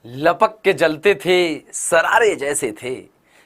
लपक के जलते थे सरारे जैसे थे,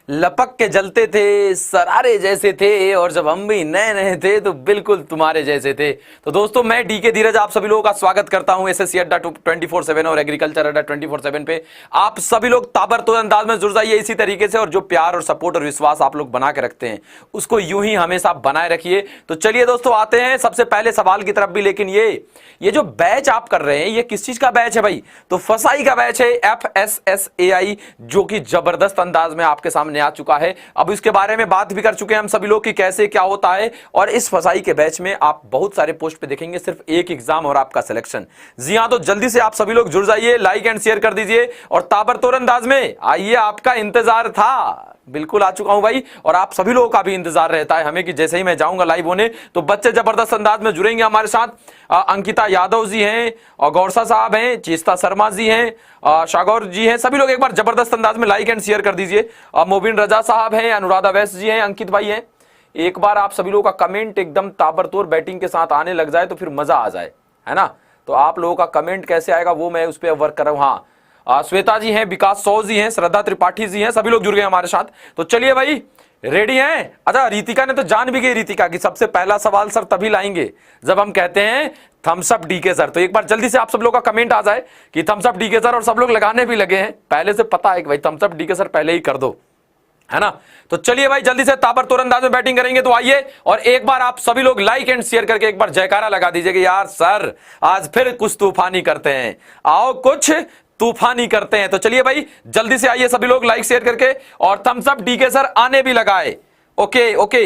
लपक के जलते थे सरारे जैसे थे, और जब हम भी नए नए थे तो बिल्कुल तुम्हारे जैसे थे। तो दोस्तों मैं डीके धीरज आप सभी लोगों का स्वागत करता हूं एसएससी अड्डा 24/7 और एग्रीकल्चर अड्डा 24/7 पे। आप सभी लोग ताबड़तोड़ अंदाज में जुड़ जाइए इसी तरीके से, और जो प्यार और सपोर्ट और विश्वास आप लोग बना के रखते हैं उसको यूं ही हमेशा बनाए रखिए। तो चलिए दोस्तों आते हैं सबसे पहले सवाल की तरफ भी। लेकिन ये जो बैच आप कर रहे हैं ये किस चीज का बैच है भाई? तो फसाई का बैच है, FSSAI, जो कि जबरदस्त अंदाज में आपके सामने आ चुका है। अब इसके बारे में बात भी कर चुके हैं हम सभी लोग कि कैसे क्या होता है, और इस फसाई के बैच में आप बहुत सारे पोस्ट पे देखेंगे सिर्फ एक एग्जाम और आपका सिलेक्शन। जी हां, तो जल्दी से आप सभी लोग जुड़ जाइए, लाइक एंड शेयर कर दीजिए और ताबड़तोड़ अंदाज में आइए। आपका इंतजार था, बिल्कुल आ चुका हूं भाई, और आप सभी लोगों का भी इंतजार रहता है हमें कि जैसे ही मैं जाऊंगा लाइव होने तो बच्चे जबरदस्त अंदाज में जुड़ेंगे हमारे साथ। अंकिता यादव जी हैं, और गौरसा साहब हैं, चेस्ता शर्मा जी हैं, शागौर जी हैं, सभी लोग एक बार जबरदस्त अंदाज में लाइक एंड शेयर कर दीजिए। मोबिन रजा साहब हैं, अनुराधा वैश्य जी हैं, अंकित भाई हैं। एक बार आप सभी लोगों का कमेंट एकदम ताबड़तोड़ बैटिंग के साथ आने लग जाए तो फिर मजा आ जाए, है ना। तो आप लोगों का कमेंट कैसे आएगा वो मैं उस पर वर्क कर रहा हूं। हाँ, श्वेता जी हैं, विकास सौ जी हैं, श्रद्धा त्रिपाठी जी हैं, सभी लोग जुड़ गए हमारे साथ। तो चलिए भाई, रेडी हैं? अच्छा, रितिका ने तो जान भी गई, रितिका की सबसे पहला सवाल सर तभी लाएंगे जब हम कहते हैं थम्स अप डीके सर। तो एक बार जल्दी से आप सब लोग का कमेंट आ जाए कि थम्स अप डीके सर, और सब लोग लगाने भी लगे हैं पहले से, पता है कि भाई थम्स अप डीके सर पहले ही कर दो, है ना। तो चलिए भाई जल्दी से ताबड़तोड़ अंदाज में बैटिंग करेंगे। तो आइए, और एक बार आप सभी लोग लाइक एंड शेयर करके एक बार जयकारा लगा दीजिए कि यार सर आज फिर कुछ तूफानी करते हैं, आओ कुछ तूफानी करते हैं। तो चलिए भाई जल्दी से आइए सभी लोग लाइक शेयर करके, और थम्स अप डीके सर आने भी लगाए। Okay okay,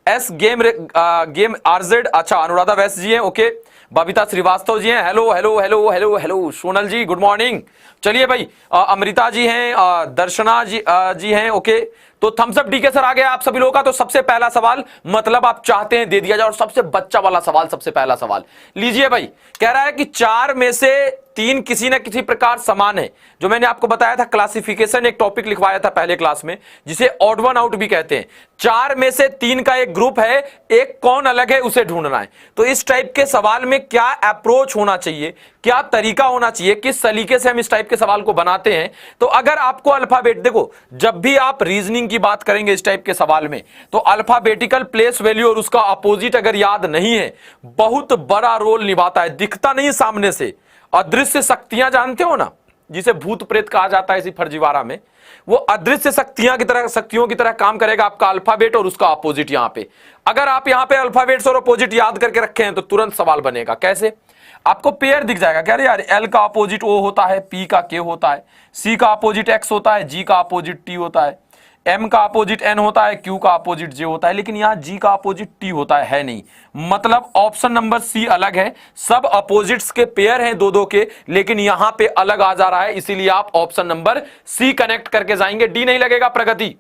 S game RZ, अच्छा अनुराधा वैश्य जी हैं, ओके, बबीता श्रीवास्तव जी हैं, hello hello hello hello hello, Sonal ji good morning. चलिए भाई, अमृता जी हैं, दर्शना जी हैं, ओके। तो थम्स अप डीके सर आ गया आप सभी लोगों का। तो सबसे पहला सवाल, मतलब आप चाहते हैं दे दिया जाए, और सबसे बच्चा वाला सवाल, सबसे पहला सवाल लीजिए भाई। कह रहा है कि 4 में से 3 किसी न किसी प्रकार समान है। जो मैंने आपको बताया था क्लासिफिकेशन, एक टॉपिक लिखवाया था पहले क्लास में जिसे ऑड वन आउट भी कहते हैं। 4 में से 3 का एक ग्रुप है, एक कौन अलग है उसे ढूंढना है। तो इस टाइप के सवाल में क्या अप्रोच होना चाहिए, क्या तरीका होना चाहिए, किस तरीके से हम इस टाइप के सवाल को बनाते हैं। तो अगर आपको अल्फाबेट, देखो जब भी आप रीजनिंग की बात करेंगे इस टाइप के सवाल में, तो अल्फाबेटिकल प्लेस वैल्यू और उसका अपोजिट अगर याद नहीं है, बहुत बड़ा रोल निभाता है। दिखता नहीं सामने से, अदृश्य शक्तियां जानते हो ना, जिसे भूत प्रेत कहा जाता है इसी फर्जीवाड़ा में, वो अदृश्य शक्तियों की तरह काम करेगा आपका अल्फाबेट और उसका अपोजिट। यहां पे अगर आप यहां पे अल्फाबेट्स और अपोजिट याद करके रखे हैं तो तुरंत सवाल बनेगा। कैसे? आपको पेयर दिख जाएगा, क्या यार, एल का अपोजिट ओ होता है, पी का के होता है, सी का अपोजिट एक्स होता है, जी का अपोजिट टी होता है, एम का अपोजिट एन होता है, क्यू का अपोजिट जे होता है, लेकिन यहां जी का अपोजिट टी होता है नहीं। मतलब ऑप्शन नंबर सी अलग है, सब अपोजिट्स के पेयर हैं दो दो के, लेकिन यहां पे अलग आ जा रहा है, इसीलिए आप ऑप्शन नंबर सी कनेक्ट करके जाएंगे, डी नहीं लगेगा प्रगति।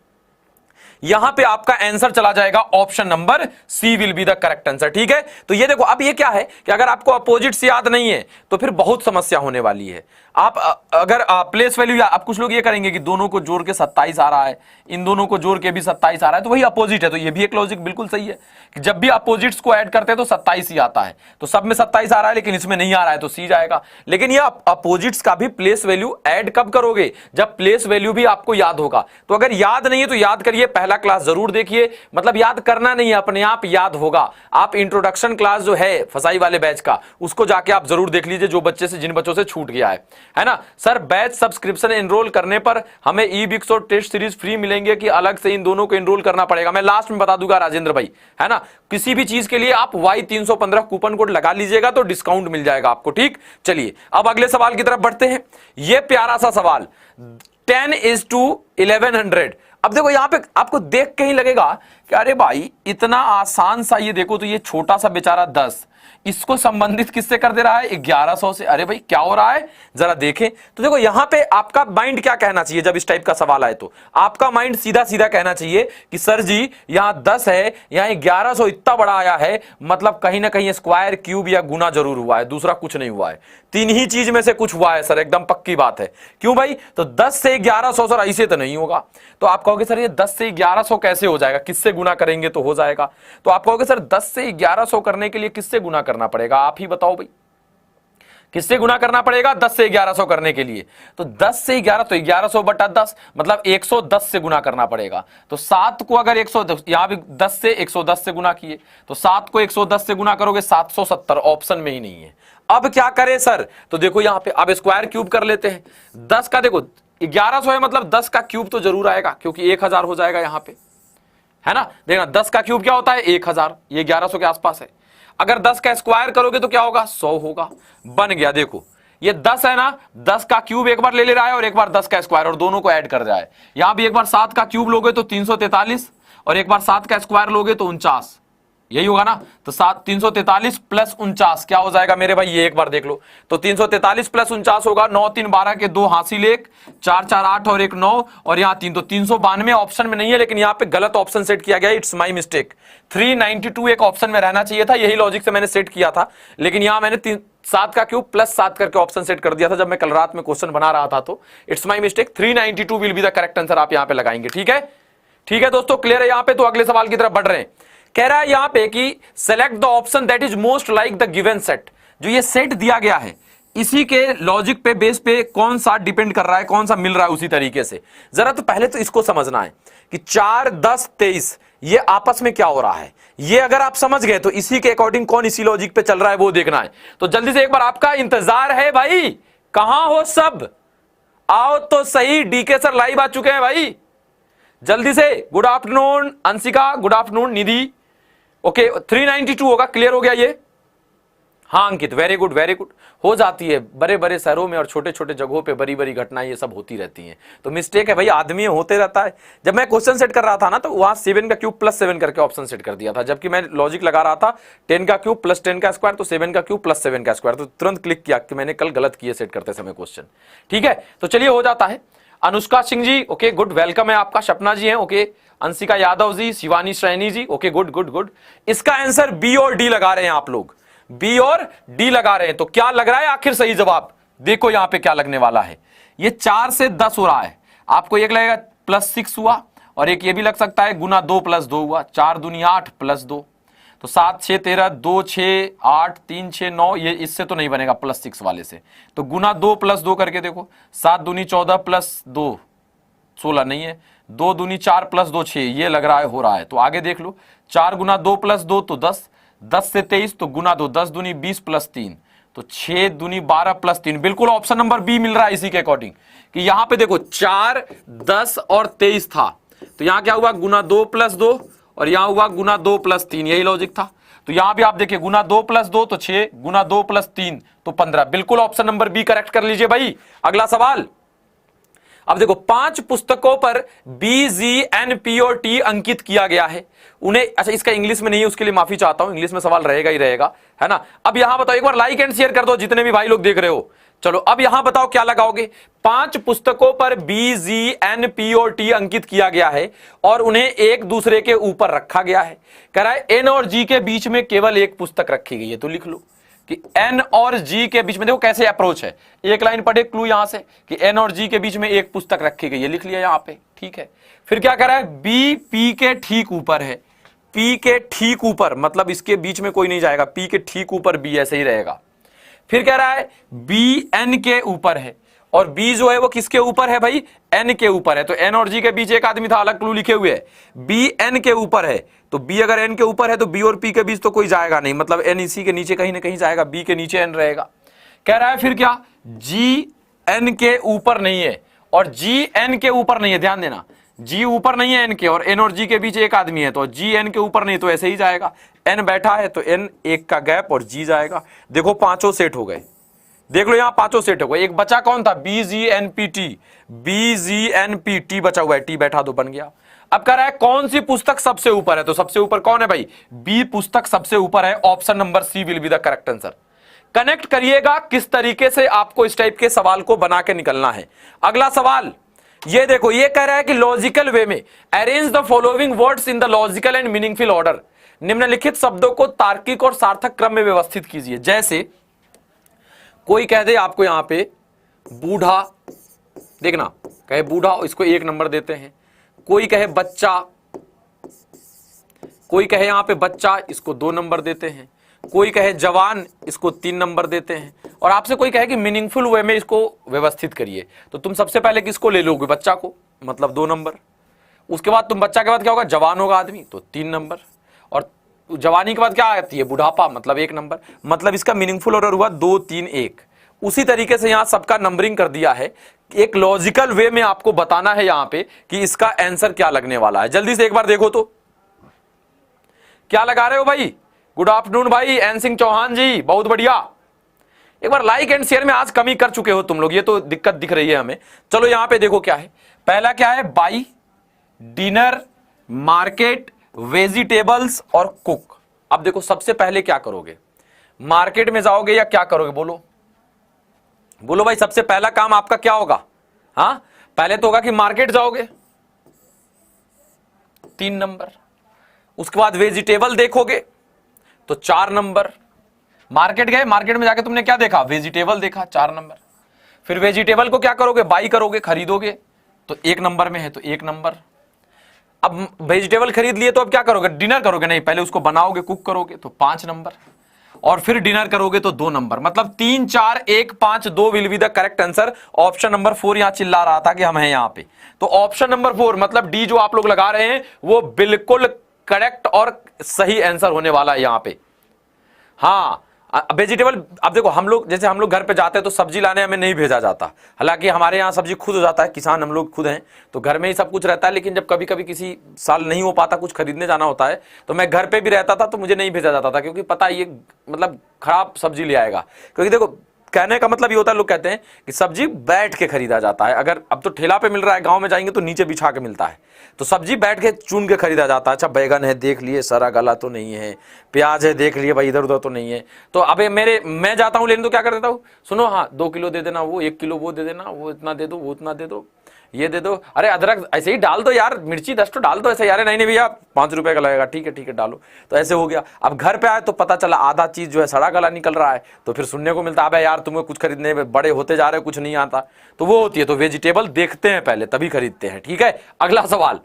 यहां पे आपका आंसर चला जाएगा option number C will be the correct answer. ठीक है, तो ये देखो, अब ये क्या है कि अगर आपको अपोजिट्स याद नहीं है तो फिर बहुत समस्या होने वाली है। आप अगर प्लेस वैल्यू, आप कुछ लोग ये करेंगे कि दोनों को जोड़ के 27 आ रहा है, इन दोनों को जोड़ के भी 27 आ रहा है, तो वही अपोजिट है। तो ये भी एक लॉजिक बिल्कुल सही है कि जब भी अपोजिट्स को ऐड करते हैं तो 27 ही आता है। तो सब में 27 आ रहा है लेकिन इसमें नहीं आ रहा है तो सी जाएगा। लेकिन ये अपोजिट्स का भी प्लेस वैल्यू ऐड कब करोगे? जब प्लेस वैल्यू भी आपको याद होगा। तो अगर याद नहीं है तो याद करिए, पहला क्लास जरूर देखिए, मतलब याद करना नहीं है, अपने आप याद होगा। आप इंट्रोडक्शन क्लास जो है फसाई वाले बैच का, उसको जाके आप जरूर देख लीजिए, जो बच्चे से, जिन बच्चों से छूट गया है ना। सर बैच सब्सक्रिप्शन एनरोल करने पर हमें ई बिक्स और टेस्ट सीरीज फ्री मिलेंगे कि अलग से इन दोनों को एनरोल करना पड़ेगा? मैं लास्ट में बता दूंगा राजेंद्र भाई, है ना। किसी भी चीज के लिए आप Y315 कूपन कोड लगा लीजिएगा तो डिस्काउंट मिल जाएगा आपको। ठीक, चलिए अब अगले सवाल की तरफ बढ़ते हैं। यह प्यारा सा सवाल, 10:1100। अब देखो यहां पे आपको देख के ही लगेगा कि अरे भाई इतना आसान सा, ये देखो तो ये छोटा सा बेचारा 10, इसको संबंधित किससे कर दे रहा है? 1100 से। अरे भाई क्या हो रहा है, जरा देखें। तो देखो यहां पे आपका माइंड क्या कहना चाहिए जब इस टाइप का सवाल आए, तो आपका माइंड सीधा सीधा कहना चाहिए कि सर जी यहां 10 है, यहां 1100 इतना बड़ा आया है, मतलब कहीं ना कहीं स्क्वायर, क्यूब या गुना जरूर हुआ है, दूसरा कुछ नहीं हुआ है। 3 ही चीज में से कुछ हुआ है सर, एकदम पक्की बात है। क्यों भाई? तो 10 से 1100 सर ऐसे तो नहीं होगा। तो आप कहोगे सर ये 10 से 1100 कैसे हो जाएगा, किससे गुना करेंगे तो हो जाएगा? तो आप कहोगे सर 10 से 1100 करने के लिए किससे गुना करना पड़ेगा, आप ही बताओ भाई। किससे गुना करना पड़ेगा? 10 से 1100 करने के लिए। तो 10 से 11 तो 1100 बटा 10 मतलब 110 से गुना करना पड़ेगा। तो 7 को अगर 110, यहां भी 10 से 110 से गुना किए तो 7 को 110 से गुना करोगे 770, ऑप्शन में ही नहीं है। अब क्या करें सर? तो देखो यहां पे अब स्क्वायर क्यूब कर लेते हैं। 10 का देखो 1100 है मतलब 10 का क्यूब तो जरूर आएगा क्योंकि 1000 हो जाएगा यहां पे, है ना। देखना 10 का क्यूब क्या होता है? 1000, ये 1100 के आसपास है। अगर 10 का स्क्वायर करोगे तो क्या होगा? 100 होगा। बन गया। देखो ये 10 है ना, 10 का क्यूब एक बार ले रहा है और एक बार 10 का स्क्वायर, और दोनों को ऐड कर रहा है। यहां भी एक बार 7 का क्यूब लोगे तो 343 और एक बार 7 का स्क्वायर लोगे तो 49, यही होगा ना। तो 343 प्लस 49 क्या हो जाएगा मेरे भाई? ये एक बार देख लो। तो 343 प्लस 49 होगा 9 3 12 के 2 हासिल 1, 4 4 8 और 1 9 और यहाँ 3, तो 392 ऑप्शन में नहीं है, लेकिन यहाँ पे गलत ऑप्शन सेट किया गया। It's my mistake. 392 एक ऑप्शन में रहना चाहिए था, यही लॉजिक से मैंने सेट किया था, लेकिन यहाँ मैंने 7 का क्यूब प्लस 7 करके ऑप्शन सेट कर दिया था जब मैं कल रात में क्वेश्चन बना रहा था। तो it's my mistake. 392 will be the correct answer आप यहाँ पे लगाएंगे। ठीक है, ठीक है दोस्तों, क्लियर है यहाँ पे। तो अगले सवाल की तरफ बढ़ रहे हैं। कह रहा है यहां पे कि select the option that is most like the given set. जो ये सेट दिया गया है इसी के लॉजिक पे बेस पे कौन सा डिपेंड कर रहा है, कौन सा मिल रहा है उसी तरीके से। जरा तो पहले तो इसको समझना है कि 4 10 23 ये आपस में क्या हो रहा है। ये अगर आप समझ गए तो इसी के अकॉर्डिंग कौन इसी लॉजिक पे चल रहा है वो देखना है। तो जल्दी से एक बार आपका इंतजार है भाई, कहां हो सब? आओ तो सही, डीके सर लाइव आ चुके हैं भाई, जल्दी से। Good afternoon Anshika, good afternoon Nidhi. Okay 392 होगा, क्लियर हो गया ये? हाँ Ankit, very good very good. हो जाती है बड़े बड़े शहरों में और छोटे छोटे जगहों पे बड़ी बड़ी घटनाएं ये सब होती रहती हैं, तो मिस्टेक है भाई, आदमी होते रहता है। जब मैं क्वेश्चन सेट कर रहा था ना तो वहां 7 का क्यूब प्लस 7 करके ऑप्शन सेट कर दिया था, जबकि मैं लॉजिक लगा रहा था 10 का क्यूब प्लस 10 का स्क्वायर, तो 7 का क्यूब प्लस 7 का स्क्वायर, तो तुरंत क्लिक किया कि मैंने कल गलत किए सेट करते समय क्वेश्चन। ठीक है, तो चलिए हो जाता है। Anushka Singh ji okay good, welcome है आपका। सपना जी है okay, Anshika Yadav ji, Shivani Saini ji okay good good good. इसका आंसर बी और डी लगा रहे हैं आप लोग, बी और डी लगा रहे हैं। तो क्या लग रहा है आखिर सही जवाब? देखो यहां पे क्या लगने वाला है। ये 4 से 10 हो रहा है, आपको एक लगेगा प्लस 6 हुआ, और एक ये भी लग सकता है गुना 2 प्लस 2 हुआ, 4 दूनी 8 प्लस 2, तो 7 6 13, 2 6 8 3 6 9, ये इससे तो नहीं बनेगा प्लस 6 वाले से, तो गुना 2 प्लस 2 करके देखो, 7 दूनी 14 प्लस 2 16 नहीं है, 2 दूनी 4 प्लस 2 6, ये लग रहा है हो रहा है। तो आगे देख लो, 4 गुना 2 प्लस 2 तो 10, 10 से 23 तो गुना 2, 10 दूनी 20 प्लस 3 तो 6 दूनी 12 प्लस 3, बिल्कुल ऑप्शन नंबर बी मिल रहा है इसी के अकॉर्डिंग। कि यहां पे देखो 4 10 और 23 था, तो यहां क्या हुआ गुना 2 प्लस 2 और यहां हुआ गुना 2 प्लस 3, यही लॉजिक था। तो यहां भी आप देखिए गुना 2 प्लस 2 तो 6, गुना 2 प्लस 3 तो 15, बिल्कुल ऑप्शन नंबर बी करेक्ट कर लीजिए भाई। अगला सवाल, अब देखो 5 पुस्तकों पर बी जी एन पी और टी अंकित किया गया है उन्हें, अच्छा इसका इंग्लिश में नहीं है उसके लिए माफी चाहता हूं, इंग्लिश में सवाल रहेगा ही रहेगा, है ना। अब यहां बताओ, एक बार लाइक एंड शेयर कर दो जितने भी भाई लोग देख रहे हो। चलो अब यहां बताओ क्या लगाओगे। 5 पुस्तकों पर बी जी एन पी और टी अंकित किया गया है और उन्हें एक दूसरे के ऊपर रखा गया है। कह रहा है एन और जी के बीच में केवल एक पुस्तक रखी गई है, तो लिख लो कि एन और जी के बीच में, देखो कैसे अप्रोच है, एक लाइन पढ़े क्लू यहां से कि एन और जी के बीच में एक पुस्तक रखी गई है, लिख लिया यहां पे। ठीक है, फिर क्या कर रहा है, बी पी के ठीक ऊपर है, पी के ठीक ऊपर मतलब इसके बीच में कोई नहीं जाएगा, पी के ठीक ऊपर बी ऐसे ही रहेगा। फिर कह रहा है बी एन के ऊपर है, और बी जो है वो किसके ऊपर है भाई, एन के ऊपर है। तो एन और जी के बीच एक आदमी था, अलग क्लू लिखे हुए है, बी एन के ऊपर है, तो बी अगर एन के ऊपर है तो बी और पी के बीच तो कोई जाएगा नहीं, मतलब एन इसी के नीचे कहीं ना कहीं जाएगा, बी के नीचे एन रहेगा। कह रहा है फिर क्या, जी एन के ऊपर नहीं है और जी एन के ऊपर नहीं है, ध्यान देना, जी ऊपर नहीं है एन के, और एन और जी के बीच एक आदमी है, तो जी एन के ऊपर नहीं तो ऐसे ही जाएगा, एन बैठा है तो एन एक का गैप और जी जाएगा। देखो पांचों सेट हो गए, देख लो यहां पांचों सेट हो गए। एक बचा कौन था, B G N P T, B G N P T बचा हुआ है, टी बैठा तो बन गया। अब कह रहा है कौन सी पुस्तक सबसे ऊपर है, तो सबसे ऊपर कौन है भाई, बी पुस्तक सबसे ऊपर है, option number C will be the correct answer. Connect करिएगा किस तरीके से आपको इस टाइप के सवाल को बना के निकलना है। अगला सवाल ये देखो, ये कह रहा है कि लॉजिकल वे में arrange the following words in the logical and meaningful order, निम्नलिखित शब्दों को तार्किक और सार्थक क्रम में व्यवस्थित कीजिए। जैसे कोई कह दे आपको यहां पे बूढ़ा, देखना कहे बूढ़ा, इसको 1 नंबर देते हैं, कोई कहे बच्चा, कोई कहे यहां पे बच्चा, इसको 2 नंबर देते हैं, कोई कहे जवान, इसको 3 नंबर देते हैं। और आपसे कोई कहे कि मीनिंगफुल वे में इसको व्यवस्थित करिए, तो तुम सबसे पहले किसको ले लोगे? बच्चा को, मतलब 2 नंबर। उसके बाद तुम बच्चा के बाद क्या होगा? जवान होगा आदमी, तो 3 नंबर। और जवानी के बाद क्या आती है? बुढ़ापा, मतलब 1 नंबर। मतलब इसका मीनिंगफुल ऑर्डर हुआ 2 3 1। उसी तरीके से यहां सबका नंबरिंग कर दिया है। एक लॉजिकल वे में आपको बताना है यहां पे कि इसका आंसर क्या लगने वाला है। जल्दी से एक बार देखो तो क्या लगा रहे हो भाई? गुड आफ्टरनून भाई एन सिंह चौहान जी, बहुत बढ़िया। एक बार लाइक एंड शेयर में आज कमी कर चुके हो तुम लोग, ये तो दिक्कत दिख रही है हमें। चलो यहां पे देखो क्या है। पहला क्या है? बाई, डिनर, मार्केट, वेजिटेबल्स और कुक। अब देखो सबसे पहले क्या करोगे? मार्केट में जाओगे या क्या करोगे? बोलो बोलो भाई, सबसे पहला काम आपका क्या होगा? हाँ, पहले तो होगा कि मार्केट जाओगे, 3 नंबर। उसके बाद वेजिटेबल देखोगे तो 4 नंबर। मार्केट गए, मार्केट में जाके तुमने क्या देखा? वेजिटेबल देखा, 4 नंबर। फिर वेजिटेबल को क्या करोगे? बाई करोगे, खरीदोगे, तो 1 नंबर में है, तो 1 नंबर। अब वेजिटेबल खरीद लिए तो अब क्या करोगे? डिनर करोगे? नहीं, पहले उसको बनाओगे, कुक करोगे, तो 5 नंबर। और फिर डिनर करोगे तो 2 नंबर। मतलब 3 4 1 5 2 will be the correct answer. Option number 4 यहां चिल्ला रहा था कि हम हैं यहां पे, तो ऑप्शन नंबर 4 मतलब डी जो आप लोग लगा रहे हैं वो बिल्कुल करेक्ट और सही आंसर होने वाला है यहां पे। हाँ, वेजिटेबल। अब देखो हम लोग, जैसे हम लोग घर पे जाते हैं तो सब्जी लाने हमें नहीं भेजा जाता, हालांकि हमारे यहाँ सब्जी खुद हो जाता है, किसान हम लोग खुद हैं, तो घर में ही सब कुछ रहता है। लेकिन जब कभी कभी किसी साल नहीं हो पाता, कुछ खरीदने जाना होता है, तो मैं घर पे भी रहता था तो मुझे नहीं भेजा जाता था, क्योंकि पता ये मतलब खराब सब्जी ले आएगा। क्योंकि देखो कहने का मतलब ये होता है, लोग कहते हैं कि सब्जी बैठ के खरीदा जाता है। अगर अब तो ठेला पे मिल रहा है, गांव में जाएंगे तो नीचे बिछा के मिलता है, तो सब्जी बैठ के चुन के खरीदा जाता है। अच्छा बैगन है, देख लिए सरा गला तो नहीं है, प्याज है, देख लिए भाई इधर उधर तो नहीं है। तो अबे मैं जाता हूं लेने, तो क्या कर देता हूं? सुनो, हाँ 2 किलो दे देना, वो 1 किलो वो दे देना, वो इतना दे दो, वो इतना दे दो, ये दे दो। अरे अदरक ऐसे ही डाल दो यार, मिर्ची 10 तो डाल दो ऐसे। यार नहीं भैया 5 रुपए का लगेगा, ठीक है डालो। तो ऐसे हो गया। अब घर पे आए तो पता चला आधा चीज जो है सड़ा गला निकल रहा है, तो फिर सुनने को मिलता है यार तुमको कुछ खरीदने में बड़े होते जा रहे हो, कुछ नहीं आता, तो वो होती है। तो वेजिटेबल देखते हैं पहले, तभी खरीदते हैं। ठीक है, अगला सवाल।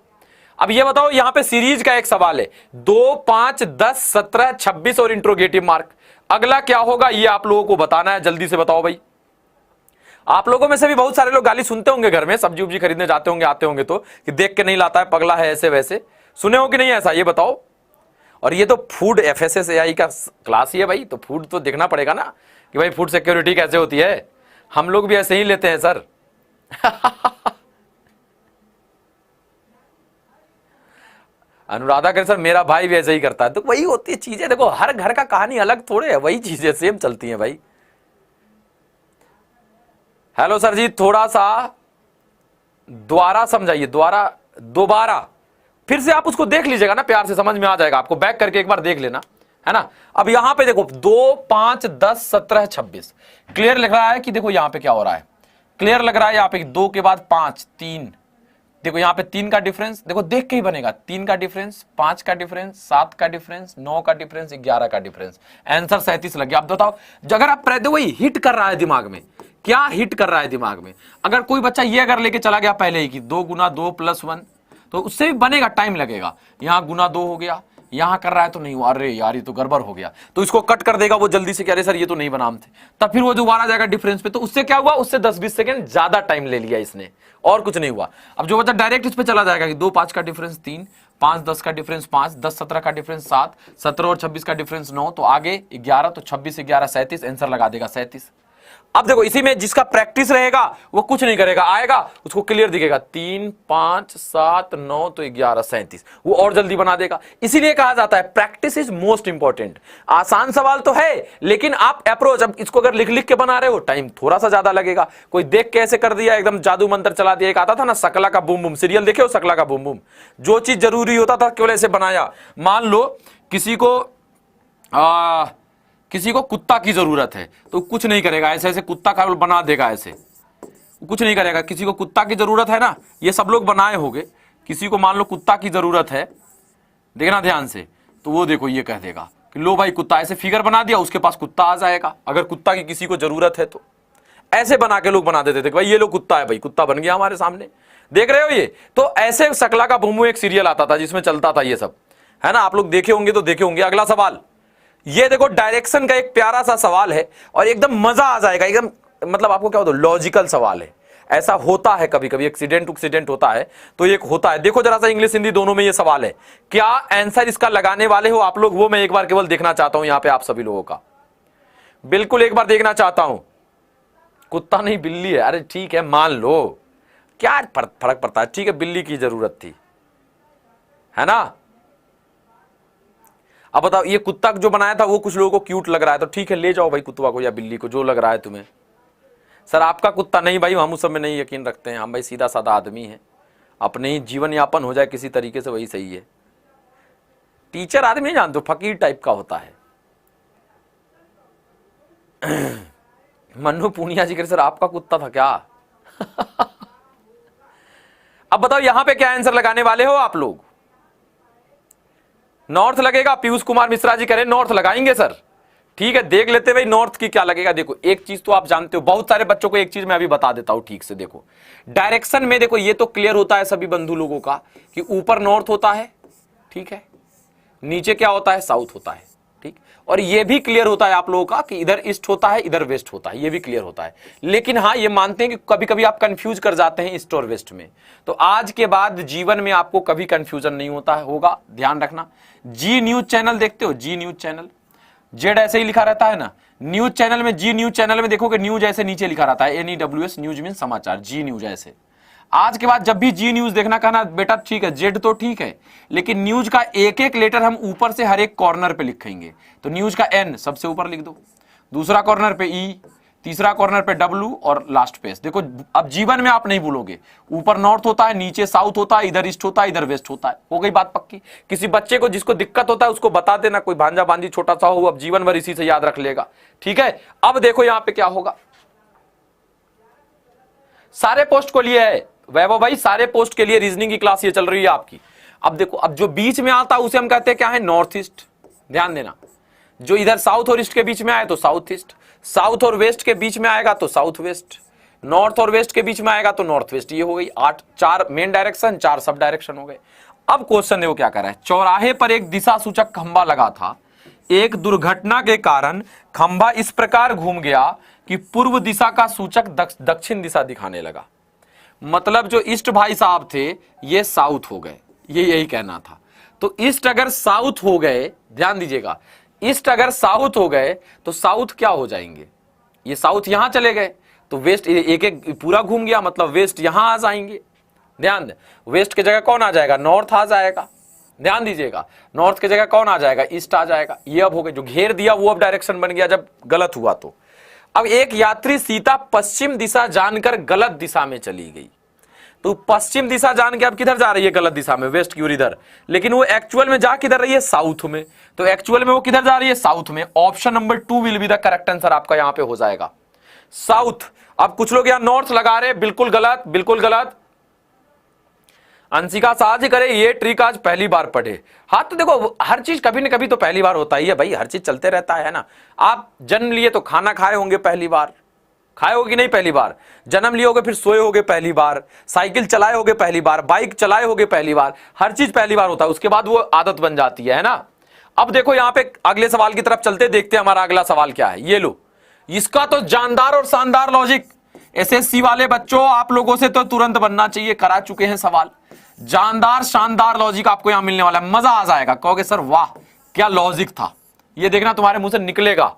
अब ये बताओ, यहां पे सीरीज का एक सवाल है, 2 5 10 17 26 और इंट्रोगेटिव मार्क। अगला क्या होगा ये आप लोगों को बताना है, जल्दी से बताओ भाई। आप लोगों में से भी बहुत सारे लोग गाली सुनते होंगे, घर में सब्जी उब्जी खरीदने जाते होंगे, आते होंगे तो, कि देख के नहीं लाता है, पगला है, ऐसे वैसे। सुने हो कि नहीं ऐसा, ये बताओ। और ये तो फूड FSSAI का क्लास ही है भाई, तो फूड तो देखना पड़ेगा ना कि भाई फूड सिक्योरिटी कैसे होती है। हम लोग भी ऐसे ही लेते हैं सर। अनुराधा कर सर, मेरा भाई भी ऐसे ही करता है। तो वही होती है चीजें, देखो हर घर का कहानी अलग थोड़े है, वही चीजें सेम चलती हैं भाई। हेलो सर जी, थोड़ा सा दोबारा समझाइए, दोबारा फिर से आप उसको देख लीजिएगा ना, प्यार से समझ में आ जाएगा आपको। बैक करके एक बार देख लेना, है ना। अब यहां पे देखो 2 5 10 17 26 क्लियर लग रहा है कि देखो यहां पे क्या हो रहा है, क्लियर लग रहा है। यहां पे 2 के बाद 5 3, देखो यहां पे 3 का डिफरेंस, देखो देख के ही बनेगा। 3 का डिफरेंस, 5 का डिफरेंस, 7 का डिफरेंस, 9 का डिफरेंस, 11 का डिफरेंस, आंसर 37 लग गया। अब बताओ, अगर आप वही हिट कर रहा है दिमाग में, क्या हिट कर रहा है दिमाग में? अगर कोई बच्चा ये अगर लेके चला गया पहले ही कि 2 गुना 2 प्लस 1, तो उससे भी बनेगा, टाइम लगेगा। यहां गुना 2 हो गया, यहां कर रहा है तो नहीं हुआ, अरे यार ये तो गड़बड़ हो गया, तो इसको कट कर देगा वो जल्दी से, कह रहे सर ये तो नहीं बनाम थे। तब फिर वो दोबारा जाएगा डिफरेंस पे, तो उससे क्या हुआ, उससे 10-20 सेकंड ज्यादा टाइम ले लिया इसने, और कुछ नहीं हुआ। अब जो बच्चा डायरेक्ट इस पे चला जाएगा कि 2 5 का डिफरेंस 3, 5 10 का डिफरेंस 5, 10 17 का डिफरेंस 7, 17 और 26 का डिफरेंस 9, तो आगे 11, तो 26 11 37, आंसर लगा देगा 37। अब देखो इसी में जिसका प्रैक्टिस रहेगा वो कुछ नहीं करेगा, आएगा उसको क्लियर दिखेगा 3 5 7 9, तो 11 37, वो और जल्दी बना देगा। इसीलिए कहा जाता है प्रैक्टिस इज मोस्ट इंपॉर्टेंट। आसान सवाल तो है, लेकिन आप अप्रोच, अब इसको अगर लिख लिख के बना रहे हो टाइम थोड़ा सा ज्यादा लगेगा। कोई देख के ऐसे कर दिया, एकदम जादू मंत्र चला दिया। एक आता था ना सकला का बूम बूम, सीरियल देखे हो सकला का बूम बूम, जो चीज जरूरी होता था केवल ऐसे बनाया। मान लो किसी को कुत्ता की जरूरत है, तो कुछ नहीं करेगा, ऐसे ऐसे कुत्ता का बना देगा, ऐसे कुछ नहीं करेगा। किसी को कुत्ता की जरूरत है ना, ये सब लोग बनाए होंगे, किसी को मान लो कुत्ता की जरूरत है, देखना ध्यान से, तो वो देखो ये कह देगा कि लो भाई कुत्ता, ऐसे फिगर बना दिया, उसके पास कुत्ता आ जाएगा। अगर कुत्ता की किसी को जरूरत है तो ऐसे बना के लोग बना देते थे, भाई ये लो कुत्ता है, भाई कुत्ता बन गया हमारे सामने, देख रहे हो ये। तो ऐसे सकला का बूमू एक सीरियल आता था जिसमें चलता था ये सब, है ना। आप लोग देखे होंगे तो देखे होंगे। अगला सवाल, ये देखो डायरेक्शन का एक प्यारा सा सवाल है और एकदम मजा आ जाएगा, एकदम मतलब आपको क्या होता है, लॉजिकल सवाल है। ऐसा होता है कभी कभी, एक्सीडेंट होता है तो ये होता है। देखो जरा सा इंग्लिश हिंदी दोनों में ये सवाल है, क्या आंसर इसका लगाने वाले हो आप लोग, वो मैं एक बार केवल देखना चाहता हूं यहां पे आप सभी लोगों का, बिल्कुल एक बार देखना चाहता हूं। कुत्ता नहीं बिल्ली है, अरे ठीक है मान लो, क्या फर्क पड़ता है, ठीक है बिल्ली की जरूरत थी, है ना। अब बताओ ये कुत्ता जो बनाया था वो कुछ लोगों को क्यूट लग रहा है तो ठीक है ले जाओ भाई कुत्ता को या बिल्ली को, जो लग रहा है तुम्हें। सर आपका कुत्ता नहीं भाई, हम उस सब में नहीं यकीन रखते हैं, हम भाई सीधा साधा आदमी हैं, अपने ही जीवन यापन हो जाए किसी तरीके से वही सही है। टीचर आदमी नहीं जानते, फकीर टाइप का होता है। मन्नू पूनिया जी कह सर आपका कुत्ता था क्या? अब बताओ यहां पे क्या आंसर लगाने वाले हो आप लोग? नॉर्थ लगेगा, पीयूष कुमार मिश्रा जी कह रहे नॉर्थ लगाएंगे सर, ठीक है देख लेते भाई नॉर्थ की क्या लगेगा। देखो एक चीज तो आप जानते हो, बहुत सारे बच्चों को एक चीज मैं अभी बता देता हूं ठीक से। देखो डायरेक्शन में देखो ये तो क्लियर होता है सभी बंधु लोगों का कि ऊपर नॉर्थ होता है, ठीक है, नीचे क्या होता है, साउथ होता है, ठीक। और ये भी क्लियर होता है आप लोगों का कि इधर ईस्ट होता है इधर वेस्ट होता है, ये भी क्लियर होता है। लेकिन हाँ ये मानते हैं कि कभी कभी आप कंफ्यूज कर जाते हैं ईस्ट और वेस्ट में, तो आज के बाद जीवन में आपको कभी कंफ्यूजन नहीं होता होगा, ध्यान रखना। जी न्यूज चैनल देखते हो, जी न्यूज चैनल, जेड ऐसे ही लिखा रहता है ना न्यूज चैनल में, जी न्यूज चैनल में देखोगे न्यूज ऐसे नीचे लिखा रहता है, NEWS न्यूज मीन समाचार, जी न्यूज ऐसे। आज के बाद जब भी जी न्यूज देखना कहना बेटा ठीक है जेड तो ठीक है, लेकिन न्यूज का एक एक लेटर हम ऊपर से हर एक कॉर्नर पे लिखेंगे। तो न्यूज का N सबसे ऊपर लिख दो, दूसरा कॉर्नर पे E, तीसरा कॉर्नर पे W और लास्ट पे S। देखो अब जीवन में आप नहीं भूलोगे, ऊपर नॉर्थ होता है नीचे साउथ होता है, इधर ईस्ट होता है इधर वेस्ट होता है। हो गई बात पक्की। किसी बच्चे को जिसको दिक्कत होता है उसको बता देना, कोई भांजा भांजी छोटा सा हो, अब जीवन भर इसी से याद रख लेगा, ठीक है। अब देखो यहां पे क्या होगा, सारे पोस्ट को लिए है वैभव भाई, सारे पोस्ट के लिए रीजनिंग की क्लास ये चल रही है आपकी। अब देखो अब जो बीच में आता है उसे हम कहते हैं क्या है, नॉर्थ ईस्ट, ध्यान देना। जो इधर साउथ और ईस्ट के बीच में आए तो साउथ ईस्ट, साउथ और वेस्ट के बीच में आएगा तो साउथ वेस्ट, नॉर्थ और वेस्ट के बीच में आएगा तो नॉर्थ वेस्ट। ये हो गई 4 मेन डायरेक्शन, 4 सब डायरेक्शन हो गए। अब क्वेश्चन देखो क्या कर रहा है, चौराहे पर एक दिशा सूचक खंभा लगा था, एक दुर्घटना के कारण खंभा इस प्रकार घूम गया कि पूर्व दिशा का सूचक दक्षिण दिशा दिखाने लगा। मतलब जो ईस्ट भाई साहब थे ये साउथ हो गए, ये यही कहना था। तो ईस्ट अगर साउथ हो गए, ध्यान दीजिएगा, ईस्ट अगर साउथ हो गए तो साउथ क्या हो जाएंगे, ये साउथ यहां चले गए तो वेस्ट एक एक पूरा घूम गया, मतलब वेस्ट यहां आ जाएंगे। ध्यान दे, वेस्ट की जगह कौन आ जाएगा, नॉर्थ आ जाएगा। ध्यान दीजिएगा, नॉर्थ की जगह कौन आ जाएगा, ईस्ट आ जाएगा। ये अब हो गए, जो घेर दिया वो अब डायरेक्शन बन गया जब गलत हुआ तो। अब एक यात्री सीता पश्चिम दिशा जानकर गलत दिशा में चली गई, तो पश्चिम दिशा जान के अब किधर जा रही है, गलत दिशा में, वेस्ट की ओर इधर, लेकिन वो एक्चुअल में जा किधर रही है, साउथ में। तो एक्चुअल में वो किधर जा रही है, साउथ में। Option number 2 will be the correct answer आपका यहां पे हो जाएगा, साउथ। अब कुछ लोग यहां नॉर्थ लगा रहे, बिल्कुल गलत, बिल्कुल गलत। अंशिका साहब जी करे ये ट्रिक आज पहली बार पढ़े। हाँ तो देखो हर चीज कभी न कभी तो पहली बार होता ही है भाई, हर चीज चलते रहता है ना। आप जन्म लिए तो खाना खाए होंगे पहली बार, खाए होगे नहीं पहली बार, जन्म लिए होगे फिर सोए होगे पहली बार, साइकिल चलाए होगे पहली बार, बाइक चलाए होगे पहली बार, हर चीज पहली बार होता है, उसके बाद वो आदत बन जाती है ना। अब देखो यहां पे अगले सवाल की तरफ चलते, देखते हैं हमारा अगला सवाल क्या है। ये लो, इसका तो जानदार और शानदार लॉजिक, SSC वाले बच्चों आप लोगों से तो तुरंत बनना चाहिए, करा चुके हैं सवाल। जानदार शानदार लॉजिक आपको यहां मिलने वाला है, मजा आ जाएगा, कहोगे सर वाह क्या लॉजिक था। ये देखना तुम्हारे मुंह से निकलेगा,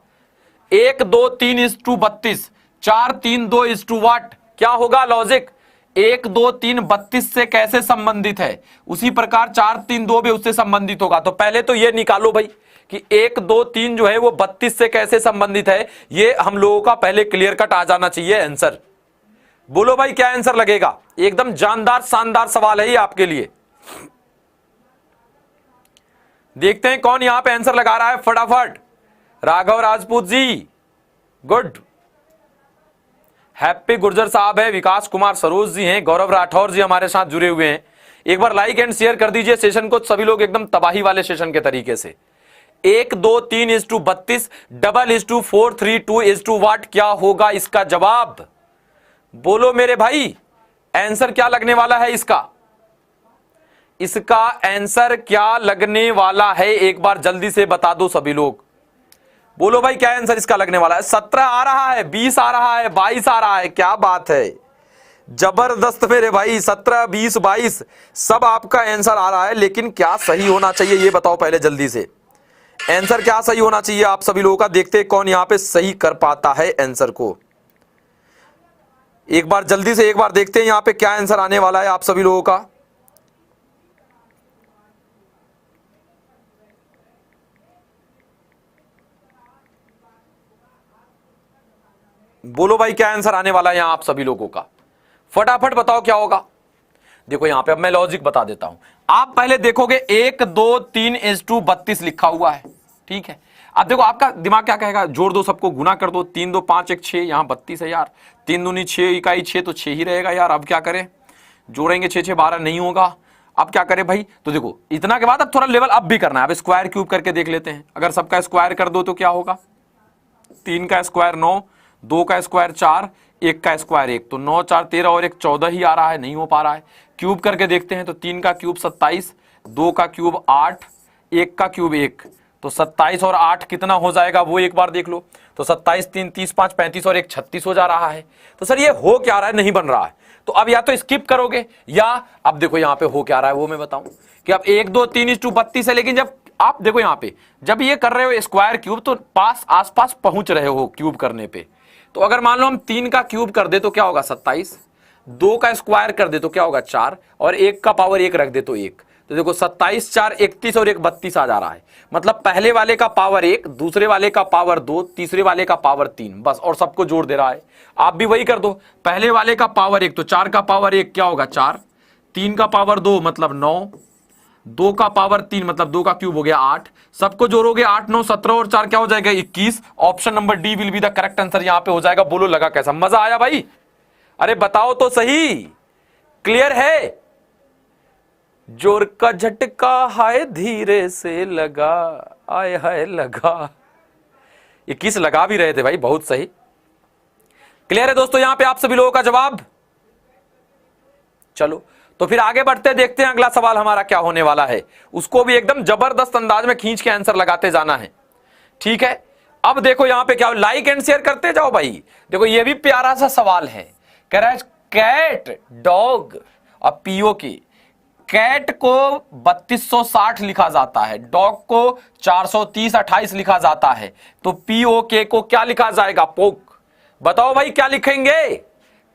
1 2 3:32, 4 3 2 वाट, क्या होगा लॉजिक, 1 2 3 32 से कैसे संबंधित है, उसी प्रकार 4 3 2 भी उससे संबंधित होगा। तो पहले तो ये निकालो भाई कि 1 2 3 जो है वो 32 से कैसे संबंधित है, ये हम लोगों का पहले क्लियर कट आ जाना चाहिए आंसर। बोलो भाई क्या आंसर लगेगा, एकदम जानदार शानदार सवाल है ये आपके लिए। देखते हैं कौन यहां पे आंसर लगा रहा है फटाफट। राघव राजपूत जी गुड, हैप्पी गुर्जर साहब है, विकास कुमार सरोज जी हैं, गौरव राठौर जी हमारे साथ जुड़े हुए हैं। एक बार लाइक एंड शेयर कर दीजिए सेशन को, सभी लोग एकदम तबाही वाले सेशन के तरीके से। 1 2 3:32, डबल 4 3 2 वाट, क्या होगा इसका जवाब, बोलो मेरे भाई आंसर क्या लगने वाला है इसका, इसका आंसर क्या लगने वाला है, एक बार जल्दी से बता दो सभी लोग। बोलो भाई क्या आंसर इसका लगने वाला है? 17 आ रहा है, 20 आ रहा है, 22 आ रहा है, क्या बात है, जबरदस्त मेरे भाई। 17, 20, 22 सब आपका आंसर आ रहा है, लेकिन क्या सही होना चाहिए ये बताओ पहले जल्दी से। आंसर क्या सही होना चाहिए आप सभी लोगों का? देखते हैं कौन यहां पे सही कर पाता है आंसर को। एक बार जल्दी से एक बार देखते हैं यहां पे क्या आंसर आने वाला है आप सभी लोगों का। बोलो भाई क्या आंसर आने वाला है यहां आप सभी लोगों का, फटाफट बताओ क्या होगा। देखो यहां पे अब मैं लॉजिक बता देता हूं। आप पहले देखोगे 1 2 3 32 लिखा हुआ है, ठीक है। अब देखो आपका दिमाग क्या कहेगा, जोड़ दो सबको, गुना कर दो, 3 2 5 1 6, यहां 32 है यार, 3 दूनी 6 इकाई 6 तो 6 ही रहेगा यार। अब क्या करें, जोड़ेंगे 6 6 12 नहीं होगा, अब क्या करें भाई। तो देखो इतना के बाद अब थोड़ा लेवल अप भी करना है, अब स्क्वायर क्यूब करके देख लेते हैं। अगर सबका स्क्वायर कर दो तो क्या होगा, 3 का स्क्वायर 9, 2 का स्क्वायर 4, 1 का स्क्वायर 1, तो 9 4 13 और 1 14 ही आ रहा है, नहीं हो पा रहा है। क्यूब करके देखते हैं तो 3 का क्यूब 27, 2 का क्यूब 8, 1 का क्यूब 1, तो 27 और 8 कितना हो जाएगा वो एक बार देख लो। तो 27 3 30 5 35 और 1 36 हो जा रहा है। तो सर ये हो क्या रहा है, नहीं बन रहा है। तो अब या तो स्किप करोगे, या अब देखो यहां पे हो क्या रहा है वो मैं बताऊं कि अब 1 2 3 32 है, लेकिन जब आप देखो यहां पे जब ये कर रहे हो स्क्वायर क्यूब तो पास आसपास पहुंच रहे हो क्यूब करने पे। तो अगर मान लो हम 3 का क्यूब कर दे तो क्या होगा 27, 2 का स्क्वायर कर दे तो क्या होगा 4, और 1 का पावर 1 रख दे तो 1। तो देखो 27 4 31 और 1 32 आ जा रहा है। मतलब पहले वाले का पावर 1, दूसरे वाले का पावर 2, तीसरे वाले का पावर 3, बस, और सबको जोड़ दे रहा है। आप भी वही कर दो, पहले वाले का पावर 1 तो 4 का पावर 1 क्या होगा 4, 3 का पावर 2 मतलब 9, 2 का पावर 3 मतलब 2 का क्यूब हो गया 8, सबको जोड़ोगे 8 9 17 और 4 क्या हो जाएगा 21। Option number D will be the correct answer यहां पे हो जाएगा। बोलो लगा कैसा, मजा आया भाई? अरे बताओ तो सही, क्लियर है? जोर का झटका हाय धीरे से लगा, आय हाय लगा। 21 लगा भी रहे थे भाई, बहुत सही। क्लियर है दोस्तों यहां पे आप सभी लोगों का जवाब? चलो तो फिर आगे बढ़ते देखते हैं अगला सवाल हमारा क्या होने वाला है। उसको भी एकदम जबरदस्त अंदाज में खींच के आंसर लगाते जाना है, ठीक है। अब देखो यहां पे क्या, लाइक एंड शेयर करते जाओ भाई। देखो ये भी प्यारा सा सवाल है, कह रहा है कैट डॉग और पीओ की। कैट को 3260 लिखा जाता है, डॉग को 430 28 लिखा जाता है, तो पीओके को क्या लिखा जाएगा, पोक। बताओ भाई क्या लिखेंगे?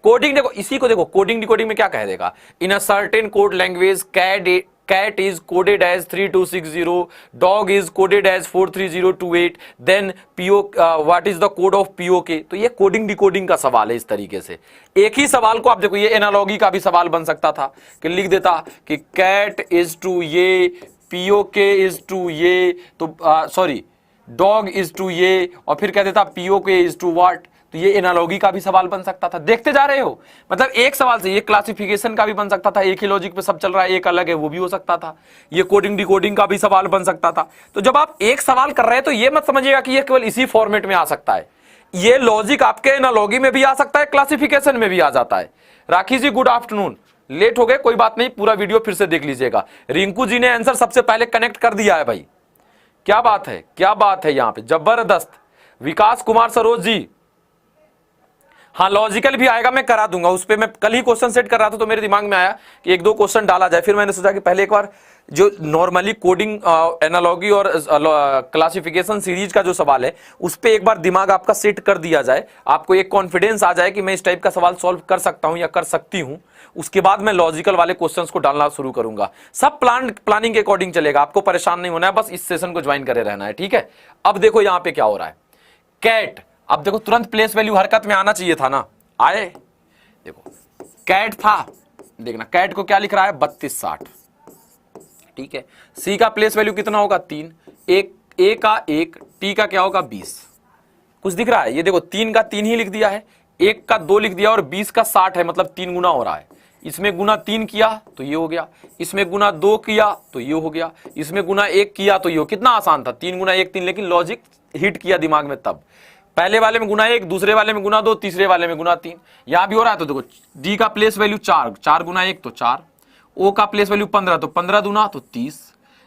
कोडिंग देखो, इसी को देखो कोडिंग डिकोडिंग में क्या कह देगा, in a certain code language cat is coded as 3260, dog is coded as 43028, then PO what is the code of POK. तो ये कोडिंग डिकोडिंग का सवाल है। इस तरीके से एक ही सवाल को आप देखो, ये एनालॉगी का भी सवाल बन सकता था कि लिख देता कि कैट इज टू ये, पीओके इज टू ये, तो सॉरी डॉग इज टू ये, और फिर कह देता पीओके इज टू व्हाट। तो ये एनालॉगी का भी सवाल बन सकता था। देखते जा रहे हो, मतलब एक सवाल से ये क्लासिफिकेशन का भी बन सकता था, एक ही लॉजिक पे सब चल रहा है, एक अलग है वो भी हो सकता था। ये कोडिंग डिकोडिंग का भी सवाल बन सकता था। तो जब आप एक सवाल कर रहे हैं तो ये मत समझिएगा कि ये केवल इसी फॉर्मेट में आ सकता है। ये लॉजिक आपके एनालॉगी में भी आ सकता है, क्लासिफिकेशन में भी आ जाता है। राखी जी गुड आफ्टरनून, लेट हो गए कोई बात नहीं, पूरा वीडियो फिर से देख लीजिएगा। रिंकू जी ने आंसर सबसे पहले कनेक्ट कर दिया है भाई, क्या बात है, क्या बात है यहाँ पे, जबरदस्त। विकास कुमार सरोज जी, हाँ लॉजिकल भी आएगा, मैं करा दूंगा उस पे। मैं कल ही क्वेश्चन सेट कर रहा था तो मेरे दिमाग में आया कि एक दो क्वेश्चन डाला जाए, फिर मैंने सोचा कि पहले एक बार जो नॉर्मली कोडिंग एनालॉगी और क्लासिफिकेशन सीरीज का जो सवाल है उस पे एक बार दिमाग आपका सेट कर दिया जाए, आपको एक कॉन्फिडेंस आ जाए कि मैं इस टाइप का सवाल सॉल्व कर सकता हूं या कर सकती हूं। उसके बाद मैं लॉजिकल वाले क्वेश्चंस को डालना शुरू करूंगा। सब प्लानिंग के अकॉर्डिंग चलेगा, आपको परेशान नहीं होना है, बस इस सेशन को ज्वाइन करे रहना है, ठीक है। अब देखो यहां पे क्या हो रहा है, कैट, अब देखो तुरंत प्लेस वैल्यू हरकत में आना चाहिए था ना, आए। देखो कैट था, देखना कैट को क्या लिख रहा है 3260, ठीक है। सी का प्लेस वैल्यू कितना होगा 3, एक ए का 1, टी का क्या होगा 20। कुछ दिख रहा है, ये देखो 3 का 3 ही लिख दिया है, 1 का 2 लिख दिया और 20 का 60 है, मतलब 3 गुना हो रहा है। इसमें गुना 3 किया तो ये हो गया, इसमें गुना 2 किया तो ये हो गया, इसमें गुना 1 किया तो ये हो। कितना आसान था, 3 गुना 1 3, लेकिन लॉजिक हिट किया दिमाग में तब। पहले वाले में गुना 1, दूसरे वाले में गुना 2, तीसरे वाले में गुना 3। यहां भी हो रहा है। तो देखो डी का प्लेस वैल्यू 4, 4 गुना 1 तो 4, ओ का प्लेस वैल्यू 15 तो 15 दूना तो 30,